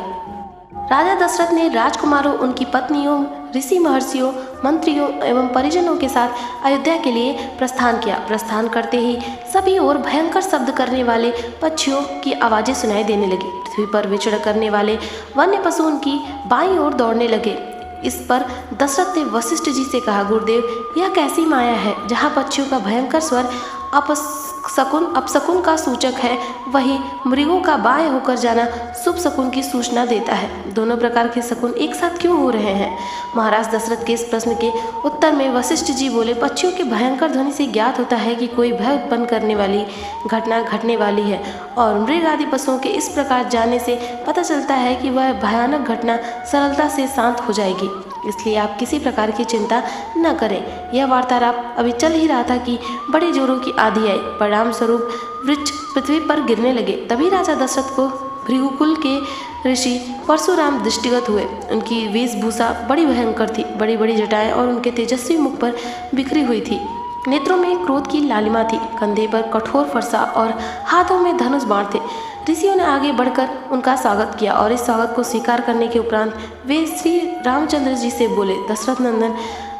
राजा दशरथ ने राजकुमारों, उनकी पत्नियों, ऋषि महर्षियों, मंत्रियों एवं परिजनों के साथ अयोध्या के लिए प्रस्थान किया। प्रस्थान करते ही सभी ओर भयंकर शब्द करने वाले पक्षियों की आवाज़ें सुनाई देने लगी। पृथ्वी पर विचरण करने वाले वन्य पशु उनकी बाईं ओर दौड़ने लगे। इस पर दशरथ ने वशिष्ठ जी से कहा, गुरुदेव, यह कैसी माया है जहाँ पक्षियों का भयंकर स्वर अपशकुन का सूचक है, वही मृगों का बाएं होकर जाना शुभ शकुन की सूचना देता है। दोनों प्रकार के शकुन एक साथ क्यों हो रहे हैं? महाराज दशरथ के इस प्रश्न के उत्तर में वशिष्ठ जी बोले, पक्षियों के भयंकर ध्वनि से ज्ञात होता है कि कोई भय उत्पन्न करने वाली घटना घटने वाली है, और मृग आदि पशुओं के इस प्रकार जाने से पता चलता है कि वह भयानक घटना सरलता से शांत हो जाएगी। इसलिए आप किसी प्रकार की चिंता न करें। यह वार्तालाप अभी चल ही रहा था कि बड़े जोरों की आंधी आई। परिणाम स्वरूप वृक्ष पृथ्वी पर गिरने लगे। तभी राजा दशरथ को भृगुकुल के ऋषि परशुराम दृष्टिगत हुए। उनकी वेशभूषा बड़ी भयंकर थी। बड़ी बड़ी जटाएं और उनके तेजस्वी मुख पर बिखरी हुई थी। नेत्रों में क्रोध की लालिमा थी। कंधे पर कठोर फरसा और हाथों में धनुष बाण थे। ऋषियों ने आगे बढ़कर उनका स्वागत किया और इस स्वागत को स्वीकार करने के उपरांत वे श्री रामचंद्र जी से बोले, दशरथ नंदन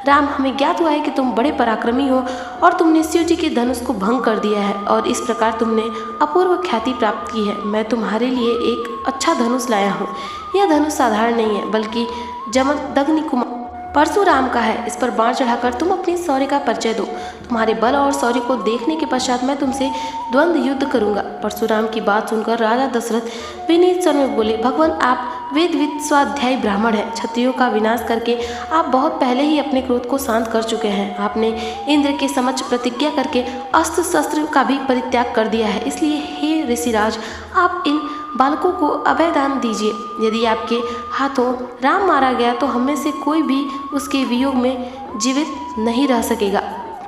राम, हमें ज्ञात हुआ है कि तुम बड़े पराक्रमी हो और तुमने शिव जी के धनुष को भंग कर दिया है और इस प्रकार तुमने अपूर्व ख्याति प्राप्त की है। मैं तुम्हारे लिए एक अच्छा धनुष लाया हूँ। यह धनुष साधारण नहीं है, बल्कि जमदग्नि कुमार परशुराम का है। इस पर बाण चढ़ाकर तुम अपने शौर्य का परिचय दो। तुम्हारे बल और शौर्य को देखने के पश्चात मैं तुमसे द्वंद्व युद्ध करूंगा। परशुराम की बात सुनकर राजा दशरथ विनीत स्वर में बोले, भगवान, आप वेदविद स्वाध्यायी ब्राह्मण हैं। क्षत्रियों का विनाश करके आप बहुत पहले ही अपने क्रोध को शांत कर चुके हैं। आपने इंद्र के समक्ष प्रतिज्ञा करके अस्त्र शस्त्र का भी परित्याग कर दिया है। इसलिए हे ऋषिराज, आप इन बालकों को अभय दान दीजिए। यदि आपके हाथों राम मारा गया तो हमें से कोई भी उसके वियोग में जीवित नहीं रह सकेगा।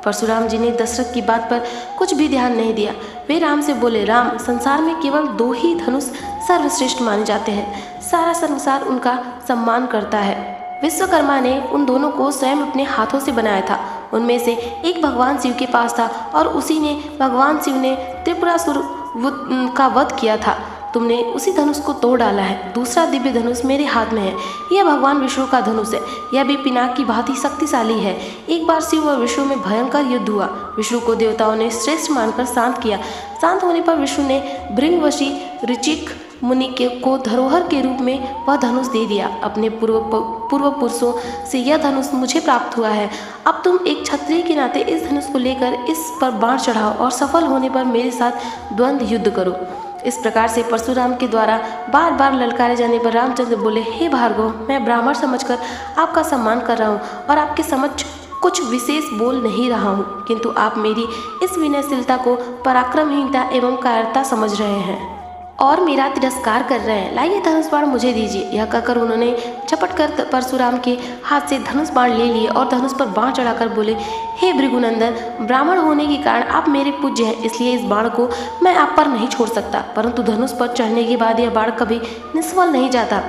परशुराम जी ने दशरथ की बात पर कुछ भी ध्यान नहीं दिया। वे राम से बोले, राम, संसार में केवल 2 ही धनुष सर्वश्रेष्ठ माने जाते हैं। सारा संसार उनका सम्मान करता है। विश्वकर्मा ने उन दोनों को स्वयं अपने हाथों से बनाया था उनमें से एक भगवान शिव के पास था और उसी ने भगवान शिव ने त्रिपुरासुर का वध किया था। तुमने उसी धनुष को तोड़ डाला है। दूसरा दिव्य धनुष मेरे हाथ में है। यह भगवान विष्णु का धनुष है। यह भी पिनाक की भांति शक्तिशाली है। एक बार शिव और विष्णु में भयंकर युद्ध हुआ। विष्णु को देवताओं ने श्रेष्ठ मानकर शांत किया। शांत होने पर विष्णु ने भृंगवशी ऋचिक मुनि को धरोहर के रूप में वह धनुष दे दिया। अपने पूर्व पुरुषों से यह धनुष मुझे प्राप्त हुआ है। अब तुम एक क्षत्रिय के नाते इस धनुष को लेकर इस पर बाण चढ़ाओ और सफल होने पर मेरे साथ द्वंद्व युद्ध करो। इस प्रकार से परशुराम के द्वारा बार बार ललकारे जाने पर रामचंद्र बोले, हे भार्गव, मैं ब्राह्मण समझकर आपका सम्मान कर रहा हूँ और आपके समक्ष कुछ विशेष बोल नहीं रहा हूँ, किंतु आप मेरी इस विनयशीलता को पराक्रमहीनता एवं कायरता समझ रहे हैं और मेरा तिरस्कार कर रहे हैं। लाइए धनुष बाण मुझे दीजिए। यह कहकर उन्होंने झपट कर परशुराम के हाथ से धनुष बाण ले लिए और धनुष पर बाण चढ़ाकर बोले, हे भृगुनंदन, ब्राह्मण होने के कारण आप मेरे पूज्य हैं, इसलिए इस बाण को मैं आप पर नहीं छोड़ सकता। परंतु धनुष पर चढ़ने के बाद यह बाण कभी निष्फल नहीं जाता।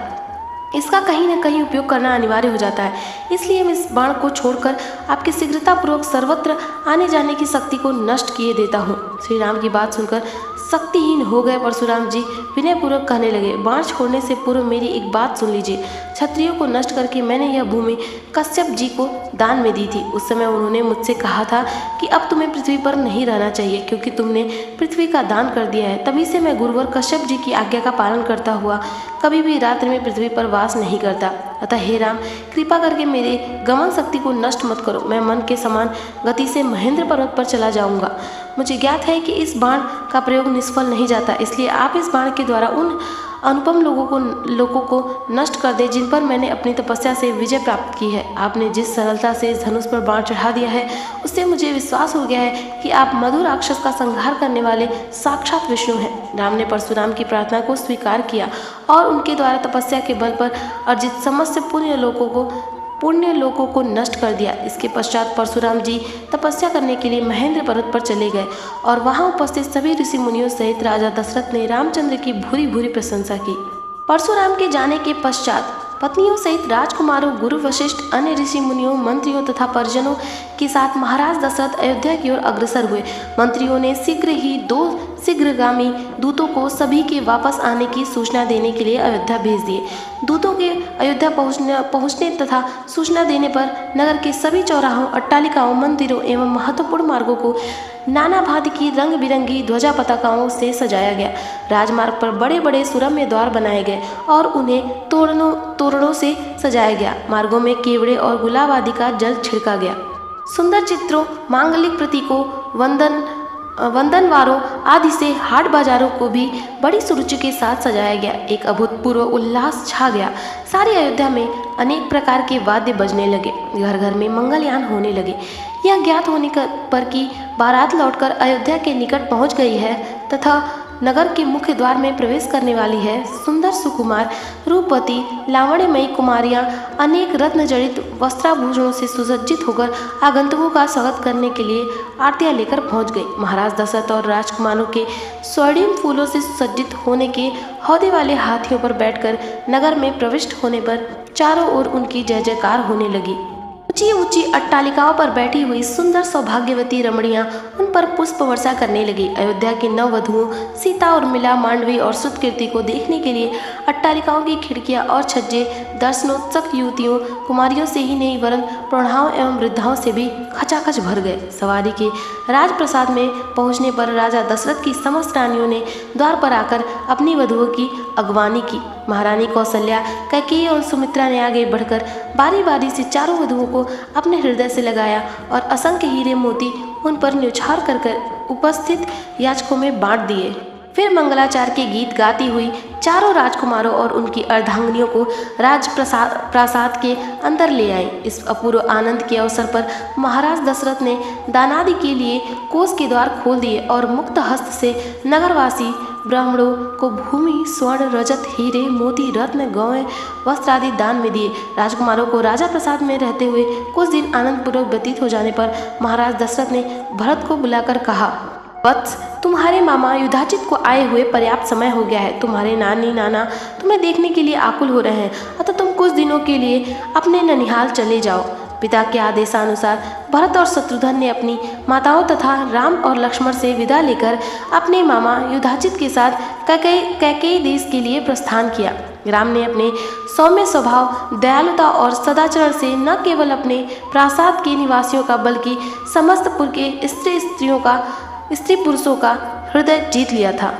इसका कहीं न कहीं उपयोग करना अनिवार्य हो जाता है। इसलिए मैं इस बाण को छोड़कर आपकी शीघ्रतापूर्वक सर्वत्र आने जाने की शक्ति को नष्ट किए देता हूँ। श्री राम की बात सुनकर शक्तिहीन हो गए परशुराम जी विनयपूर्वक कहने लगे, बाण छोड़ने से पूर्व मेरी एक बात सुन लीजिए। क्षत्रियों को नष्ट करके मैंने यह भूमि कश्यप जी को दान में दी थी। उस समय उन्होंने मुझसे कहा था कि अब तुम्हें पृथ्वी पर नहीं रहना चाहिए, क्योंकि तुमने पृथ्वी का दान कर दिया है। तभी से मैं गुरुवर कश्यप जी की आज्ञा का पालन करता हुआ कभी भी रात्रि में पृथ्वी पर वास नहीं करता। अतः हे राम, कृपा करके मेरे गमन शक्ति को नष्ट मत करो। मैं मन के समान गति से महेंद्र पर्वत पर चला जाऊंगा। मुझे ज्ञात है कि इस बाण का प्रयोग निष्फल नहीं जाता, इसलिए आप इस बाण के द्वारा उन अनुपम लोगों को नष्ट कर दे जिन पर मैंने अपनी तपस्या से विजय प्राप्त की है। आपने जिस सरलता से इस धनुष पर बाण चढ़ा दिया है, उससे मुझे विश्वास हो गया है कि आप मधु राक्षस का संहार करने वाले साक्षात विष्णु हैं। राम ने परशुराम की प्रार्थना को स्वीकार किया और उनके द्वारा तपस्या के बल पर अर्जित समस्त पुण्य लोकों को नष्ट कर दिया। इसके पश्चात परशुराम जी तपस्या करने के लिए महेंद्र पर्वत पर चले गए और वहां उपस्थित सभी ऋषि मुनियों सहित राजा दशरथ ने रामचंद्र की भूरी भूरी प्रशंसा की। परशुराम के जाने के पश्चात पत्नियों सहित राजकुमारों, गुरु वशिष्ठ, अन्य ऋषि मुनियों, मंत्रियों तथा परिजनों के साथ महाराज दशरथ अयोध्या की ओर अग्रसर हुए। मंत्रियों ने शीघ्र ही 2 शीघ्रगामी दूतों को सभी के वापस आने की सूचना देने के लिए अयोध्या भेज दिए। दूतों के अयोध्या पहुंचने तथा सूचना देने पर नगर के सभी चौराहों, अट्टालिकाओं, मंदिरों एवं महत्वपूर्ण मार्गों को नाना भांति की रंग बिरंगी ध्वजा पताकाओं से सजाया गया। राजमार्ग पर बड़े बड़े सुरम्य द्वार बनाए गए और उन्हें तोरणों से सजाया गया। मार्गों में केवड़े और गुलाब आदि का जल छिड़का गया। सुंदर चित्रों, मांगलिक प्रतीकों, वंदनवारों आदि से हाट बाजारों को भी बड़ी सुरुचि के साथ सजाया गया। एक अभूतपूर्व उल्लास छा गया। सारी अयोध्या में अनेक प्रकार के वाद्य बजने लगे। घर घर में मंगलयान होने लगे। यह ज्ञात होने पर कि बारात लौटकर अयोध्या के निकट पहुंच गई है तथा नगर के मुख्य द्वार में प्रवेश करने वाली है। सुंदर सुकुमार, रूपवती, लावण्यमयी कुमारियां अनेक रत्न जड़ित वस्त्राभूषणों से सुसज्जित होकर आगंतुकों का स्वागत करने के लिए आरतियां लेकर पहुंच गई। महाराज दशरथ और राजकुमारों के स्वर्णिम फूलों से सुसज्जित होने के हौदे वाले हाथियों पर बैठकर नगर में प्रविष्ट होने पर चारों ओर उनकी जय जयकार होने लगी। ऊंची ऊंची अट्टालिकाओं पर बैठी हुई सुंदर सौभाग्यवती रमणियां उन पर पुष्प वर्षा करने लगी। अयोध्या की नववधुओं सीता, उर्मिला, मांडवी और सुतकीर्ति को देखने के लिए अट्टालिकाओं की खिड़कियां और छज्जे दर्शनोत्सुक युवतियों, कुमारियों से ही नहीं वरन प्रौढ़ाओं एवं वृद्धाओं से भी खचाखच भर गए। सवारी के राजप्रसाद में पहुंचने पर राजा दशरथ की समस्त रानियों ने द्वार पर आकर अपनी वधुओं की अगवानी की। महारानी कौशल्या, कैकेयी और सुमित्रा ने आगे बढ़कर बारी बारी से चारों वधुओं को अपने हृदय से लगाया और असंख्य हीरे मोती उन पर न्यौछावर कर उपस्थित याचकों में बांट दिए। फिर मंगलाचार के गीत गाती हुई चारों राजकुमारों और उनकी अर्धांगिनियों को प्रासाद के अंदर ले आई। इस अपूर्व आनंद के अवसर पर महाराज दशरथ ने दानादि के लिए कोष के द्वार खोल दिए और मुक्त हस्त से नगरवासी ब्राह्मणों को भूमि, स्वर्ण, रजत, हीरे, मोती, रत्न, गौएं, वस्त्र आदि दान में दिए। राजकुमारों को राजा प्रसाद में रहते हुए कुछ दिन आनंदपूर्वक व्यतीत हो जाने पर महाराज दशरथ ने भरत को बुलाकर कहा, वत्स, तुम्हारे मामा युधाजित को आए हुए पर्याप्त समय हो गया है। तुम्हारे नानी नाना तुम्हें देखने के लिए आकुल हो रहे हैं, अतः तुम कुछ दिनों के लिए अपने ननिहाल चले जाओ। पिता के आदेशानुसार भरत और शत्रुघ्न ने अपनी माताओं तथा राम और लक्ष्मण से विदा लेकर अपने मामा युधाजित के साथ कैकेयी देश के लिए प्रस्थान किया। राम ने अपने सौम्य स्वभाव, दयालुता और सदाचरण से न केवल अपने प्रासाद के निवासियों का बल्कि समस्त पुर के स्त्री पुरुषों का हृदय जीत लिया था।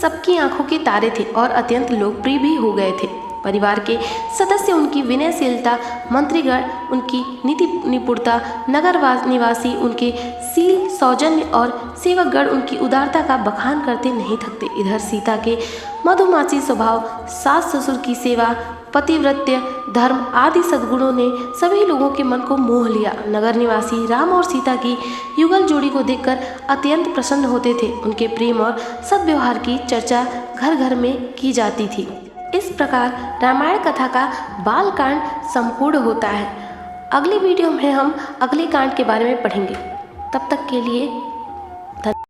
सबकी आंखों के तारे थे और अत्यंत लोकप्रिय भी हो गए थे। परिवार के सदस्य उनकी विनयशीलता, मंत्रीगण उनकी नीति निपुणता, नगर निवासी उनके शील, सौजन्य और सेवकगण उनकी उदारता का बखान करते नहीं थकते। इधर सीता के मधुमासी स्वभाव, सास ससुर की सेवा, पतिव्रत्य, धर्म आदि सद्गुणों ने सभी लोगों के मन को मोह लिया। नगर निवासी राम और सीता की युगल जोड़ी को देखकर अत्यंत प्रसन्न होते थे। उनके प्रेम और सद्व्यवहार की चर्चा घर घर में की जाती थी। इस प्रकार रामायण कथा का बाल कांड संपूर्ण होता है। अगली वीडियो में हम अगले कांड के बारे में पढ़ेंगे। तब तक के लिए